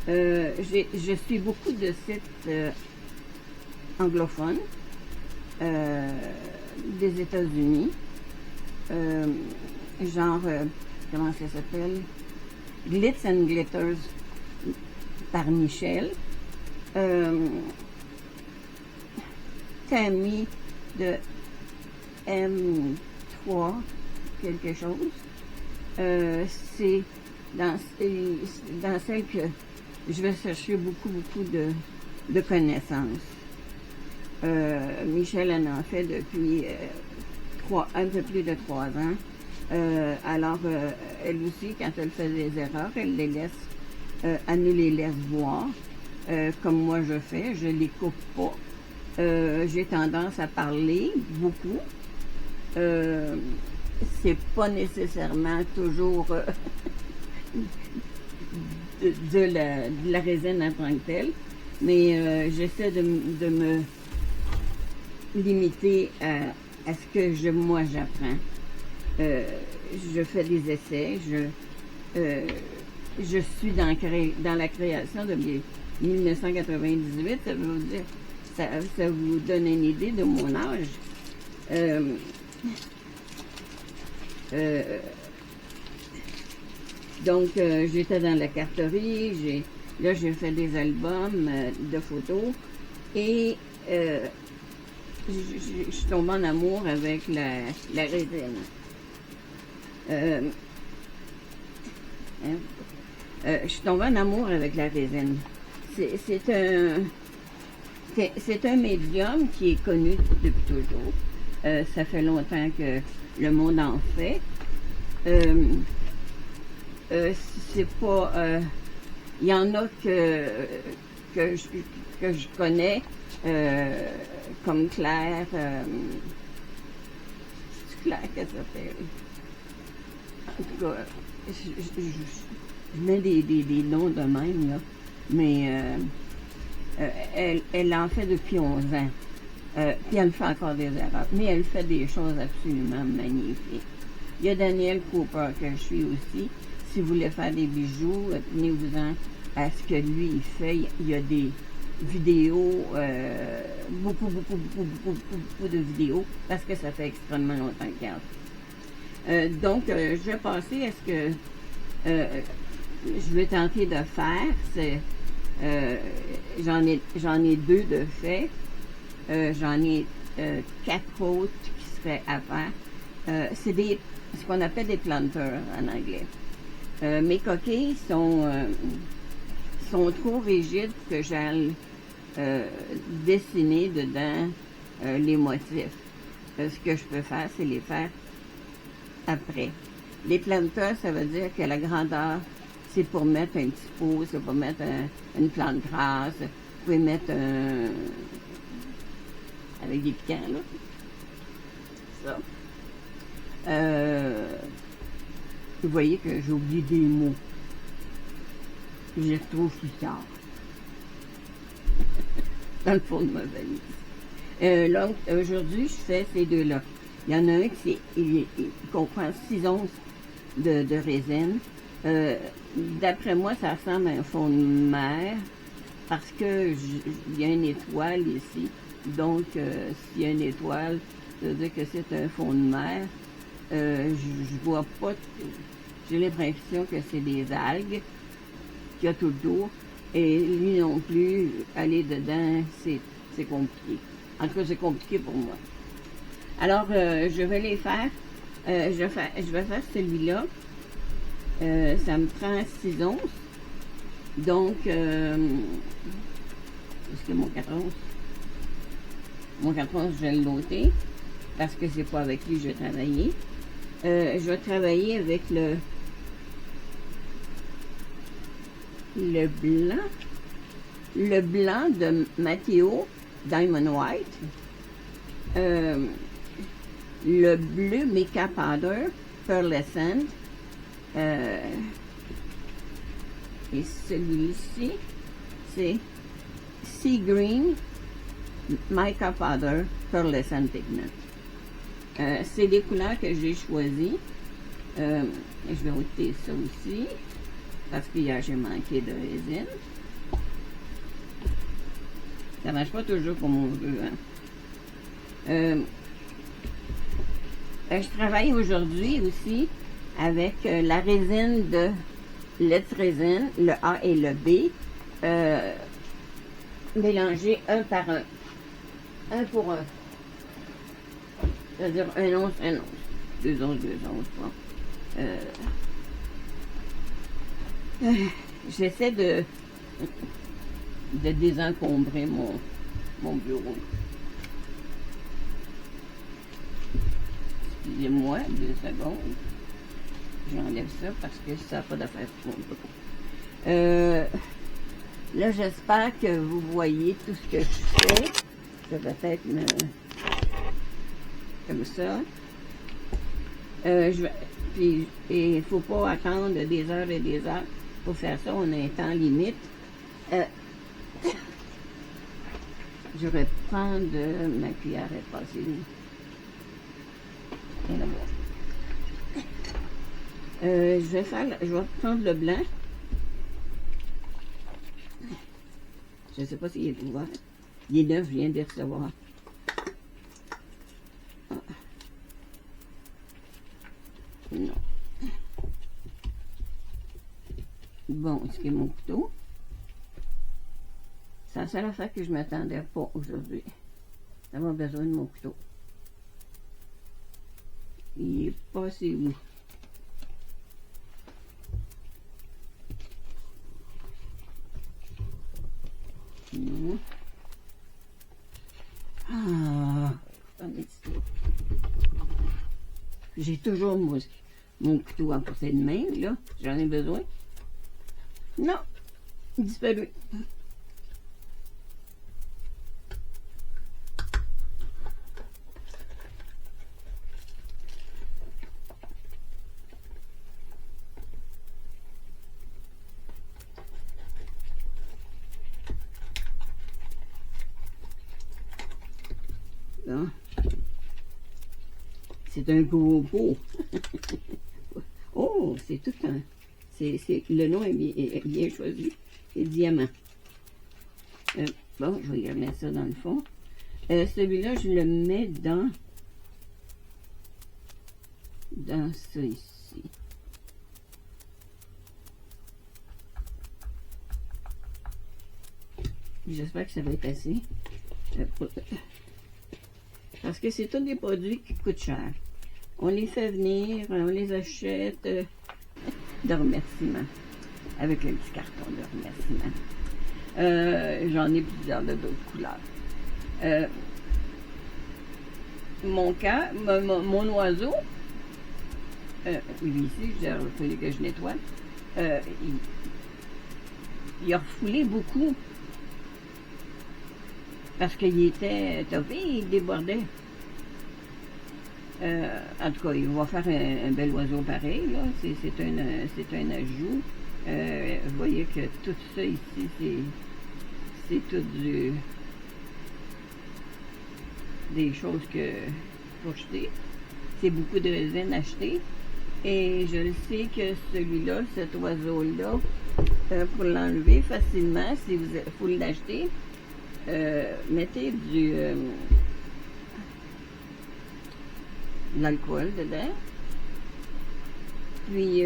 Je suis beaucoup de sites anglophones des États-Unis, genre, comment ça s'appelle? Glitz and Glitters par Michel. Tammy de M3 quelque chose. C'est dans celle que je vais chercher beaucoup de connaissances. Michel en a fait depuis un peu plus de 3 ans. Alors, elle aussi, quand elle fait des erreurs, elle nous les laisse voir. comme moi je fais, je les coupe pas. J'ai tendance à parler beaucoup. C'est pas nécessairement toujours de la résine en tant que telle, mais j'essaie de me limiter à ce que moi j'apprends. Je fais des essais, je suis dans la création depuis 1998, ça veut dire, ça vous donne une idée de mon âge. Donc, j'étais dans la carterie, là j'ai fait des albums de photos et je suis tombée en amour avec la résine. Je suis tombée en amour avec la résine. C'est un médium qui est connu depuis toujours. Ça fait longtemps que le monde en fait. C'est pas... Il y en a que je connais, comme Claire... c'est Claire qu'elle s'appelle. En tout cas, je mets des noms de même, là. Mais elle en fait depuis 11 ans. Puis elle fait encore des erreurs. Mais elle fait des choses absolument magnifiques. Il y a Daniel Cooper que je suis aussi. Si vous voulez faire des bijoux, tenez-vous-en à ce que lui il fait. Il y a des vidéos, beaucoup de vidéos, parce que ça fait extrêmement longtemps qu'il y a. Donc, je vais passer à ce que je vais tenter de faire. C'est j'en ai 2 de fait. J'en ai 4 autres qui seraient à faire. C'est ce qu'on appelle des planters en anglais. Mes coquilles sont trop rigides que j'aille dessiner dedans les motifs. Ce que je peux faire, c'est les faire après. Les planters, ça veut dire que la grandeur, c'est pour mettre un petit pot, c'est pour mettre une plante grasse, vous pouvez mettre avec des piquants, là. Ça. Vous voyez que j'ai oublié des mots. Je les retrouve plus tard. Dans le fond de ma valise. Donc, aujourd'hui, je fais ces 2-là. Il y en a un qui il comprend 6 onces de résine. D'après moi, ça ressemble à un fond de mer parce que il y a une étoile ici. Donc, s'il y a une étoile, ça veut dire que c'est un fond de mer. Je vois pas... J'ai l'impression que c'est des algues qu'il y a tout le tour. Et lui non plus, aller dedans, c'est compliqué. En tout cas, c'est compliqué pour moi. Alors, je vais les faire. Je vais faire celui-là. Ça me prend 6 onces. Donc, est-ce que mon 4 onces? Mon 4 onces, je vais le noter. Parce que c'est pas avec lui que je vais travailler. Je vais travailler avec le blanc de Matteo Diamond White, le bleu Mica Powder Pearlescent, et celui-ci c'est Sea Green Mica Powder Pearlescent Pigment. C'est des couleurs que j'ai choisies. Je vais ôter ça aussi parce qu'hier j'ai manqué de résine. Ça marche pas toujours comme on veut, hein? Je travaille aujourd'hui aussi avec la résine de Let's Resin, le A et le B, mélangés un par un. Un pour un. C'est-à-dire 1 once, 1 once. 2 onces, 2 onces. Bon. J'essaie de désencombrer mon bureau. Excusez-moi, 2 secondes. J'enlève ça parce que ça n'a pas d'affaire sur mon bureau. Là, j'espère que vous voyez tout ce que je fais. Je vais peut-être me... comme ça. Puis, il ne faut pas attendre des heures et des heures pour faire ça. On a un temps limite. Je vais prendre ma cuillère et passer. Et là, je vais prendre le blanc. Je ne sais pas s'il est ouvert. Il est neuf, je viens de les recevoir. Ah. Non. Bon, est-ce que mon couteau? C'est la seule affaire que je ne m'attendais pas aujourd'hui. D'avoir besoin de mon couteau. Il est pas assez où. Non. Ah, j'ai toujours mon couteau à portée de main, là. J'en ai besoin. Non, il disparu. C'est un gros pot. Oh, c'est tout un... le nom est bien choisi. C'est diamant. Bon, je vais remettre ça dans le fond. Celui-là, je le mets dans ça ici. J'espère que ça va être assez. Parce que c'est tous des produits qui coûtent cher. On les fait venir, on les achète de remerciements. Avec un petit carton de remerciements. J'en ai plusieurs de d'autres couleurs. Mon oiseau, lui ici, il fallu que je nettoie. Il a refoulé beaucoup. Parce qu'il était topé, il débordait. En tout cas, il va faire un bel oiseau pareil, là. C'est un ajout. Vous voyez que tout ça ici, c'est tout des choses que faut acheter. C'est beaucoup de résine achetée. Et je le sais que celui-là, cet oiseau-là, pour l'enlever facilement, si vous faut l'acheter, mettez de l'alcool dedans. Puis,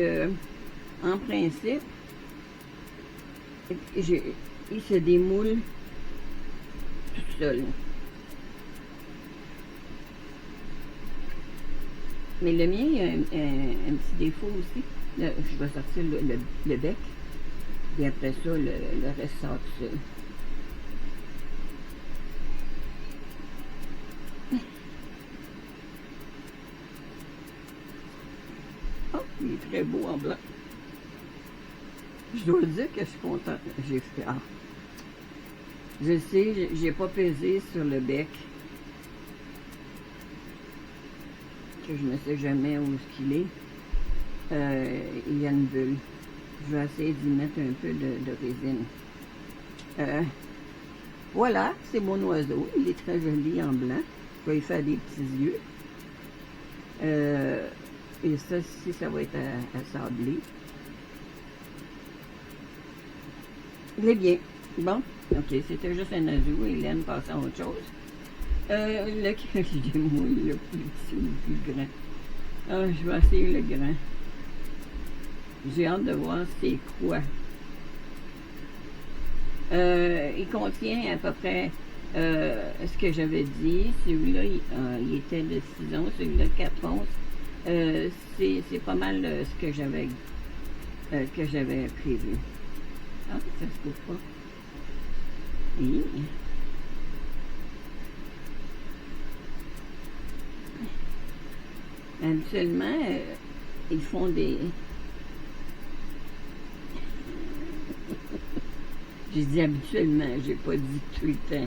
en principe, il se démoule tout seul. Mais le mien, il a un petit défaut aussi. Je vais sortir le bec. Et après ça, le reste sort tout seul. Oh, il est très beau en blanc. Je dois dire que je suis contente. J'ai fait. Ah. Je sais, j'ai pas pesé sur le bec. Que je ne sais jamais où est-ce qu'il est. Il y a une bulle. Je vais essayer d'y mettre un peu de résine. Voilà, c'est mon oiseau. Il est très joli en blanc. Je vais lui faire des petits yeux. Et ça, si ça va être à sabler. Il est bien. Bon, ok, c'était juste un ajout. Hélène passe à autre chose. Le crème le plus petit ou le plus grand. Ah, je vais essayer le grand. J'ai hâte de voir c'est quoi. Il contient à peu près ce que j'avais dit. Celui-là, il était de 6 onces, celui-là de 4 onces. C'est pas mal ce que j'avais prévu. Ah, ça se coupe pas. Et... habituellement, ils font des... J'ai dit habituellement, j'ai pas dit tout le temps.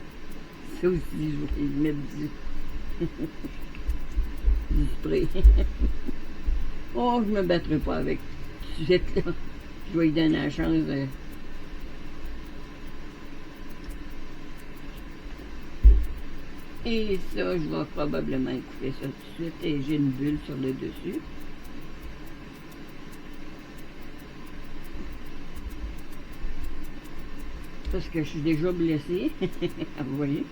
Ça aussi, je vais mettre du spray. Oh, je me battrai pas avec tout de suite, là. Je vais lui donner la chance de... Et ça, je vais probablement couper ça tout de suite. Et j'ai une bulle sur le dessus. Parce que je suis déjà blessée. Vous voyez?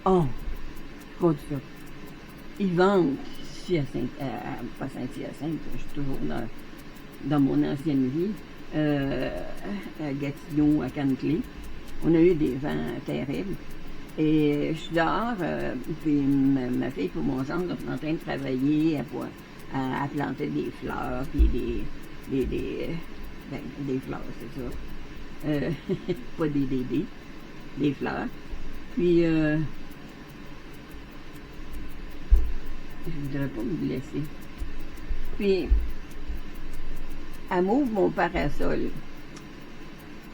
Oh, je compte ça. Ils vendent ici à pas Saint-Hyacinthe, je suis toujours dans mon ancienne vie, à Gatineau, à Caneclé. On a eu des vents terribles. Et je suis dehors, puis ma fille et mon gendre sont en train de travailler à planter des fleurs, puis des fleurs, c'est ça. Pas des fleurs. Puis, je voudrais pas me blesser. Puis, elle m'ouvre mon parasol.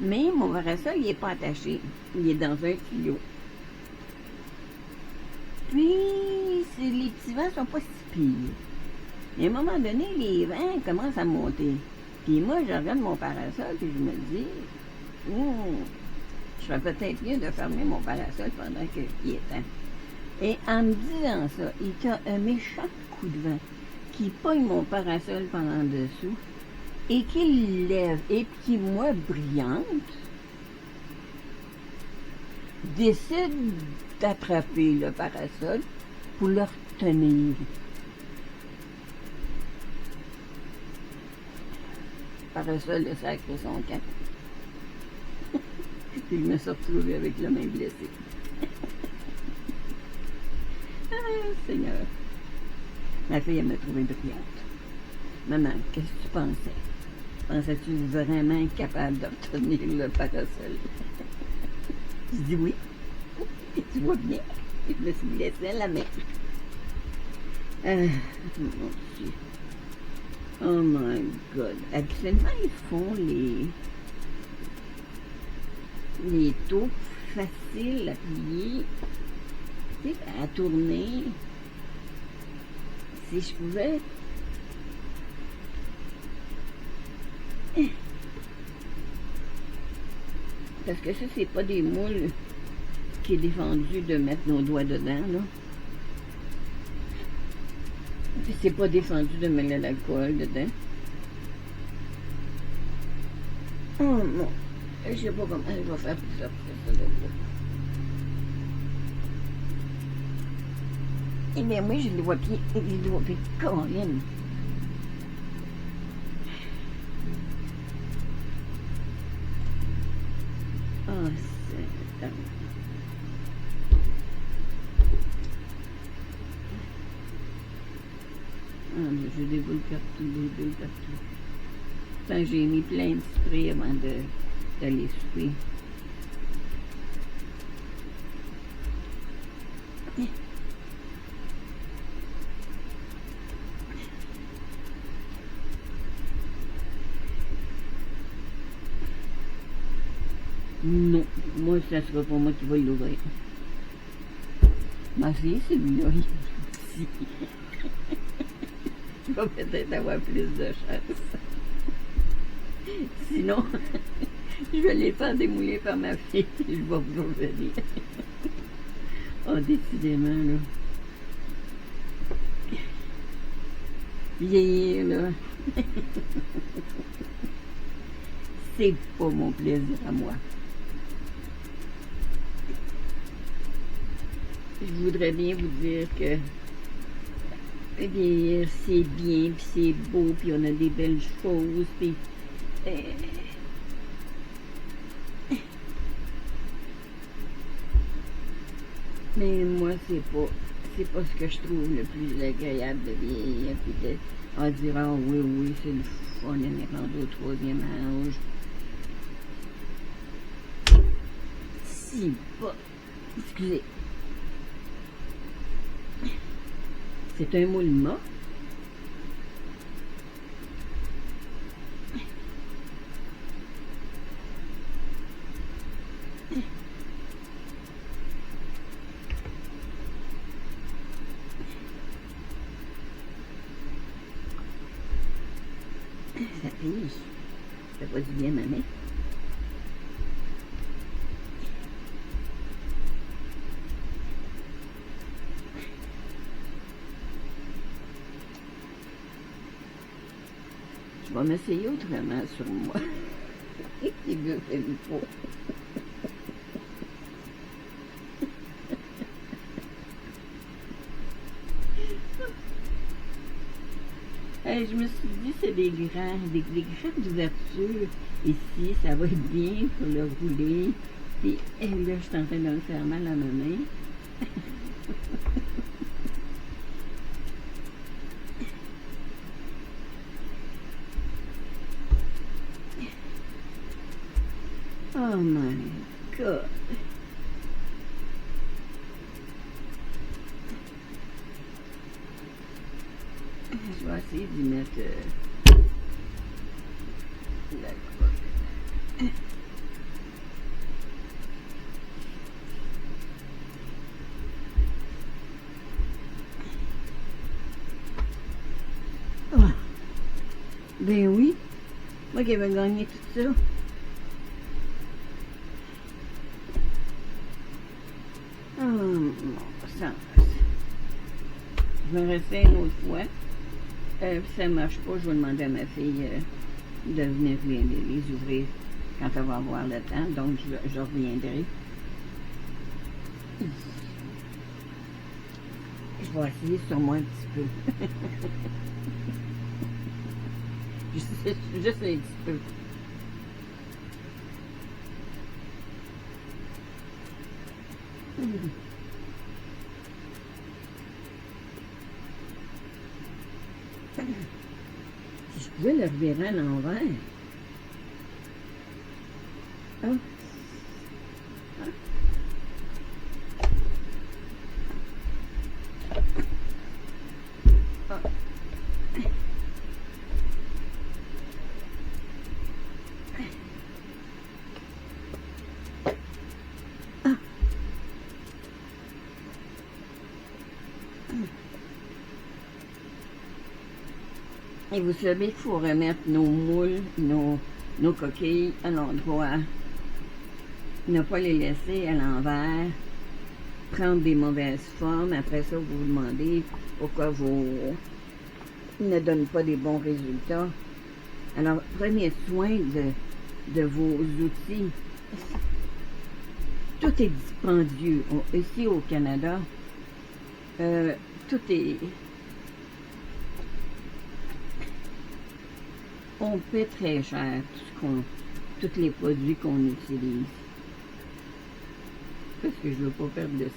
Mais mon parasol, il n'est pas attaché. Il est dans un tuyau. Puis, les petits vents sont pas si pires. Et à un moment donné, les vents commencent à monter. Puis moi, je regarde mon parasol, puis je me dis, je serais peut-être mieux de fermer mon parasol pendant qu'il est temps. Et en me disant ça, il y a un méchant coup de vent qui pogne mon parasol par en dessous et qui lève, et qui, moi, brillante, décide d'attraper le parasol pour le retenir. Le parasol a sacré son camp. Puis je me suis retrouvée avec la main blessée. Ah, Seigneur. Ma fille, elle m'a trouvée brillante. Maman, qu'est-ce que tu pensais? Pensais-tu vraiment incapable de retenir le parasol? Je dis oui. Et tu vois bien, je me suis blessée à la main. Mon Dieu. Oh my God. Actuellement, ils font les taux faciles à plier, tu sais, à tourner. Si je pouvais. Parce que ça, c'est pas des moules qui est défendu de mettre nos doigts dedans, là. Puis c'est pas défendu de mettre de l'alcool dedans. Oh non, je sais pas comment je vais faire pour sortir ça de là. Eh bien, moi, j'ai le doigt-pied, Caroline. Oh, c'est... Ah, je déboule partout. Enfin, j'ai mis plein de spray avant d'aller souper. Non, moi, ça sera pas moi qui vais l'ouvrir. Ma fille, celui-là, il est petit. Je vais peut-être avoir plus de chance. Sinon, je vais les faire démouler par ma fille et je vais vous revenir. Oh, décidément, là. Vieillir, là. C'est pas mon plaisir à moi. Je voudrais bien vous dire que vieillir, c'est bien, puis c'est beau, puis on a des belles choses, puis... mais moi, c'est pas ce que je trouve le plus agréable de vieillir, puis de dire, ah oui, c'est le fun, on est rendu au 3e âge. Si pas, excusez. C'est un moule mât. Ça pige. Ça fait pas du bien, maman. Je vais m'essayer autrement sur moi. Il veut faire le pot. Je me suis dit, c'est des grandes ouvertures ici, ça va être bien pour le rouler. Puis là, je suis en train de me faire mal à ma main. Oh my God! Je vais essayer d'y mettre la croque. Oh. Ben oui, moi qui avais gagné tout ça. Oh mon sang. Je vais rester une autre fois. Si ça ne marche pas, je vais demander à ma fille de venir les ouvrir quand elle va avoir le temps. Donc, je reviendrai. Je vais essayer sur moi un petit peu. Juste un petit peu. Si je pouvais le revirer à l'envers. Ah. Ah. Ah. Ah. Et vous savez qu'il faut remettre nos moules, nos coquilles à l'endroit. Ne pas les laisser à l'envers, prendre des mauvaises formes. Après ça, vous vous demandez pourquoi vous ne donnent pas des bons résultats. Alors, prenez soin de vos outils. Tout est dispendieux. Ici au Canada, tout est... On paie très cher tous les produits qu'on utilise. Parce que je ne veux pas perdre de 6.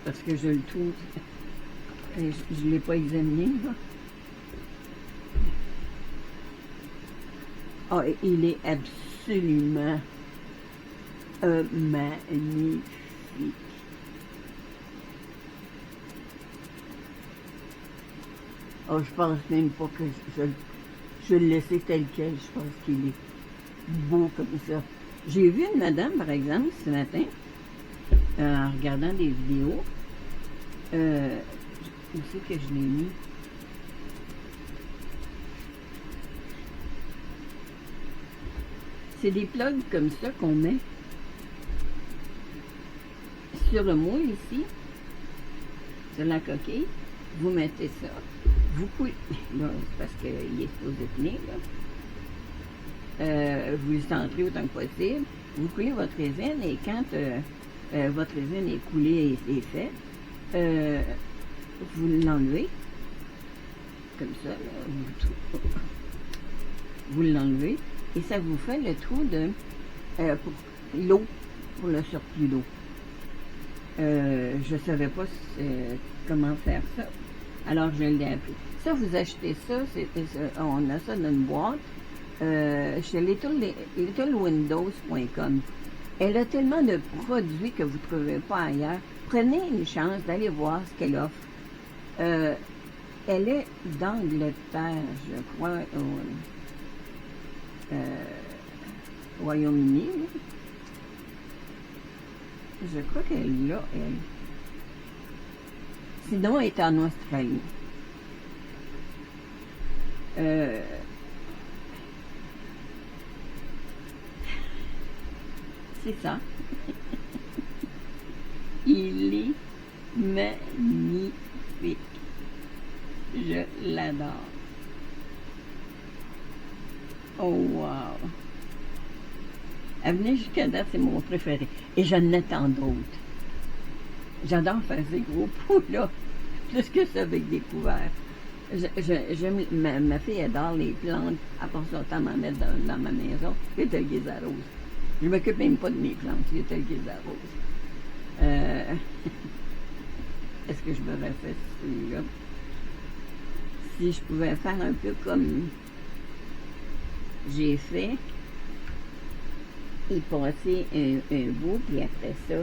Parce que je le trouve... Je ne l'ai pas examiné, là. Ah, il est absolument magnifique. Oh, je pense même pas que je le laisser tel quel. Je pense qu'il est beau comme ça. J'ai vu une madame, par exemple, ce matin, en regardant des vidéos. Où c'est que je l'ai mis? C'est des plugs comme ça qu'on met sur le moule ici, sur la coquille. Vous mettez ça. Vous coulez, là, c'est parce qu'il est supposé tenir, là. Vous le centrez autant que possible. Vous coulez votre résine et quand votre résine est coulée et faite, vous l'enlevez. Comme ça, là, vous l'enlevez et ça vous fait le trou de pour l'eau, pour le surplus d'eau. Je ne savais pas comment faire ça. Alors, je l'ai appris. Ça, vous achetez ça, on a ça dans une boîte chez littlewindows.com. Elle a tellement de produits que vous ne trouvez pas ailleurs. Prenez une chance d'aller voir ce qu'elle offre. Elle est d'Angleterre, je crois, au Royaume-Uni. Je crois qu'elle est là, elle. Sinon, elle est en Australie. Euh, c'est ça. Il est magnifique. Je l'adore. Oh, wow! Avenir jusqu'à date, c'est mon préféré. Et j'en attends d'autres. J'adore faire ces gros pots-là, plus que ça avec des couverts. Ma fille adore les plantes, elle passe son temps à m'en mettre dans ma maison. C'est elle qui les arrose. Je ne m'occupe même pas de mes plantes, c'est elle qui les arrose. Est-ce que je me refais celui-là? Si je pouvais faire un peu comme j'ai fait, y passer un bout, puis après ça,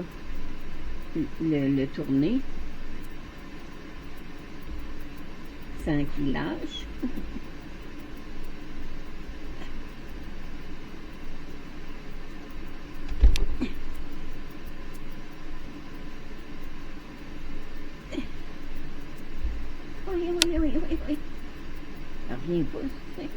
le tourner sans qu'il lâche. Oui. Reviens pas, c'est sec.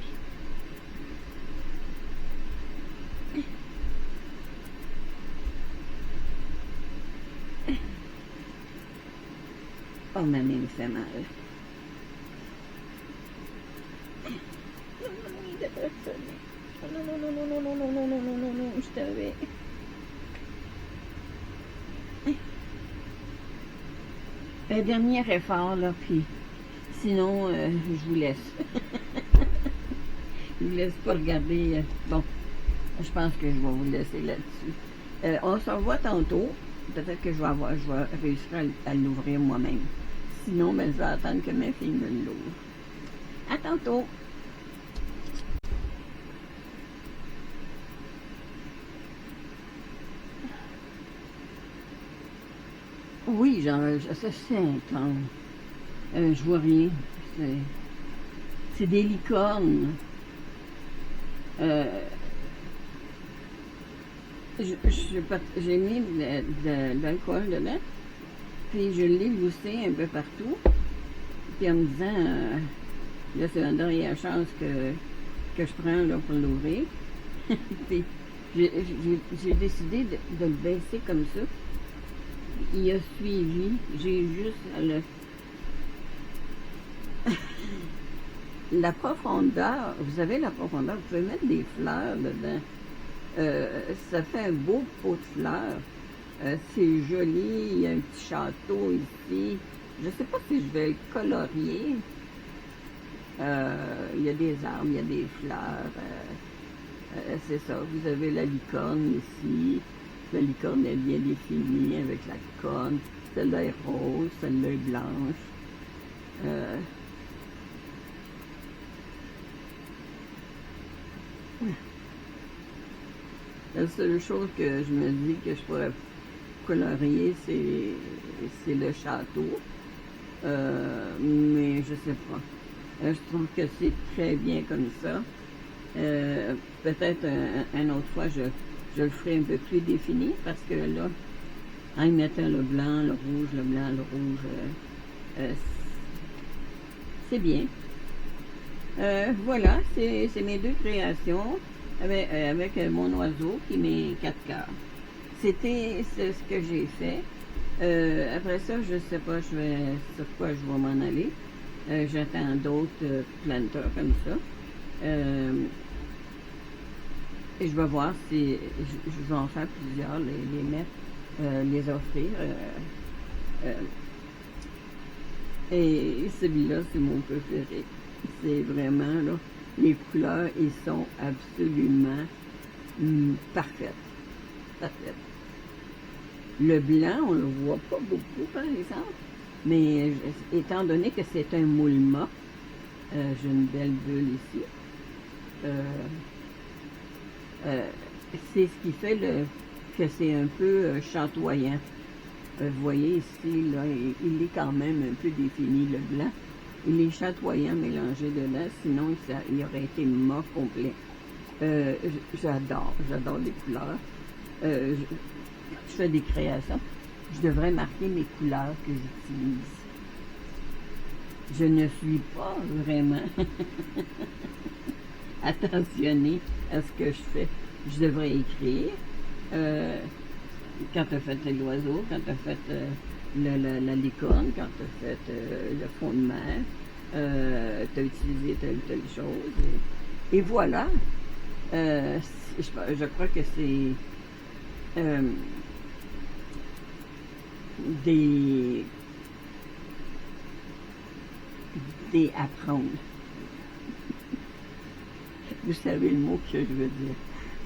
Oh, ma main me fait mal. Il devrait sonner. Non, je t'avais. Un dernier effort, là, puis sinon, je vous laisse. Je vous laisse pas regarder. Bon, je pense que je vais vous laisser là-dessus. On se revoit tantôt. Peut-être que je vais réussir à l'ouvrir moi-même. Sinon, ben, je vais attendre que ma fille me l'ouvre. À tantôt! Oui, genre, ça c'est intense. Je vois rien. C'est des licornes. J'ai mis de l'alcool dedans, puis je l'ai gloussé un peu partout, puis en me disant, là c'est la dernière chance que je prends là, pour l'ouvrir, puis j'ai décidé de le baisser comme ça. Il a suivi, j'ai juste la profondeur, vous avez la profondeur, vous pouvez mettre des fleurs dedans. Ça fait un beau pot de fleurs. C'est joli, il y a un petit château ici. Je ne sais pas si je vais le colorier. Il y a des arbres, il y a des fleurs. C'est ça, vous avez la licorne ici. La licorne est bien définie avec la corne. Celle-là est rose, celle-là est blanche. La seule chose que je me dis que je pourrais colorier, c'est le château. Mais je sais pas. Je trouve que c'est très bien comme ça. Peut-être une autre fois, je le ferai un peu plus défini parce que là, en y mettant le blanc, le rouge, le blanc, le rouge, c'est bien. Voilà, c'est mes deux créations avec mon oiseau qui met 4 cœurs. C'est ce que j'ai fait. Après ça, je sais pas sur quoi je vais m'en aller. J'attends d'autres planteurs comme ça. Et je vais voir si je vais en faire plusieurs, les mettre, les offrir. Et celui-là, c'est mon préféré. C'est vraiment, là, les couleurs, ils sont absolument parfaites. Parfaites. Le blanc, on le voit pas beaucoup, par exemple. Mais étant donné que c'est un moule mât, j'ai une belle bulle ici. C'est ce qui fait que c'est un peu chatoyant. Vous voyez ici, là, il est quand même un peu défini, le blanc. Il est chatoyant mélangé dedans, sinon il aurait été mât complet. J'adore les couleurs. Je fais des créations. Je devrais marquer mes couleurs que j'utilise. je ne suis pas vraiment attentionnée à ce que je fais. Je devrais écrire. Quand tu as fait l'oiseau, quand tu as fait la licorne, quand tu as fait le fond de mer, tu as utilisé telle ou telle chose. Et voilà. Je crois que c'est des apprendre. Vous savez le mot que je veux dire.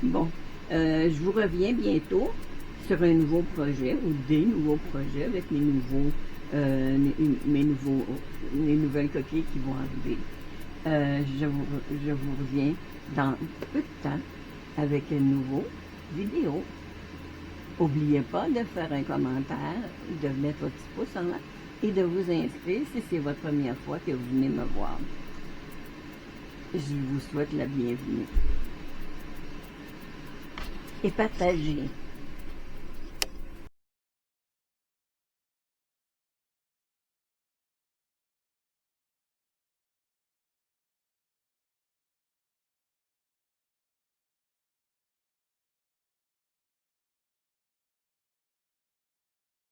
Bon, je vous reviens bientôt sur un nouveau projet ou des nouveaux projets avec mes nouvelles coquilles qui vont arriver. Je vous reviens dans peu de temps avec un nouveau vidéo. N'oubliez pas de faire un commentaire, de mettre votre petit pouce en l'air et de vous inscrire si c'est votre première fois que vous venez me voir. Je vous souhaite la bienvenue. Et partagez.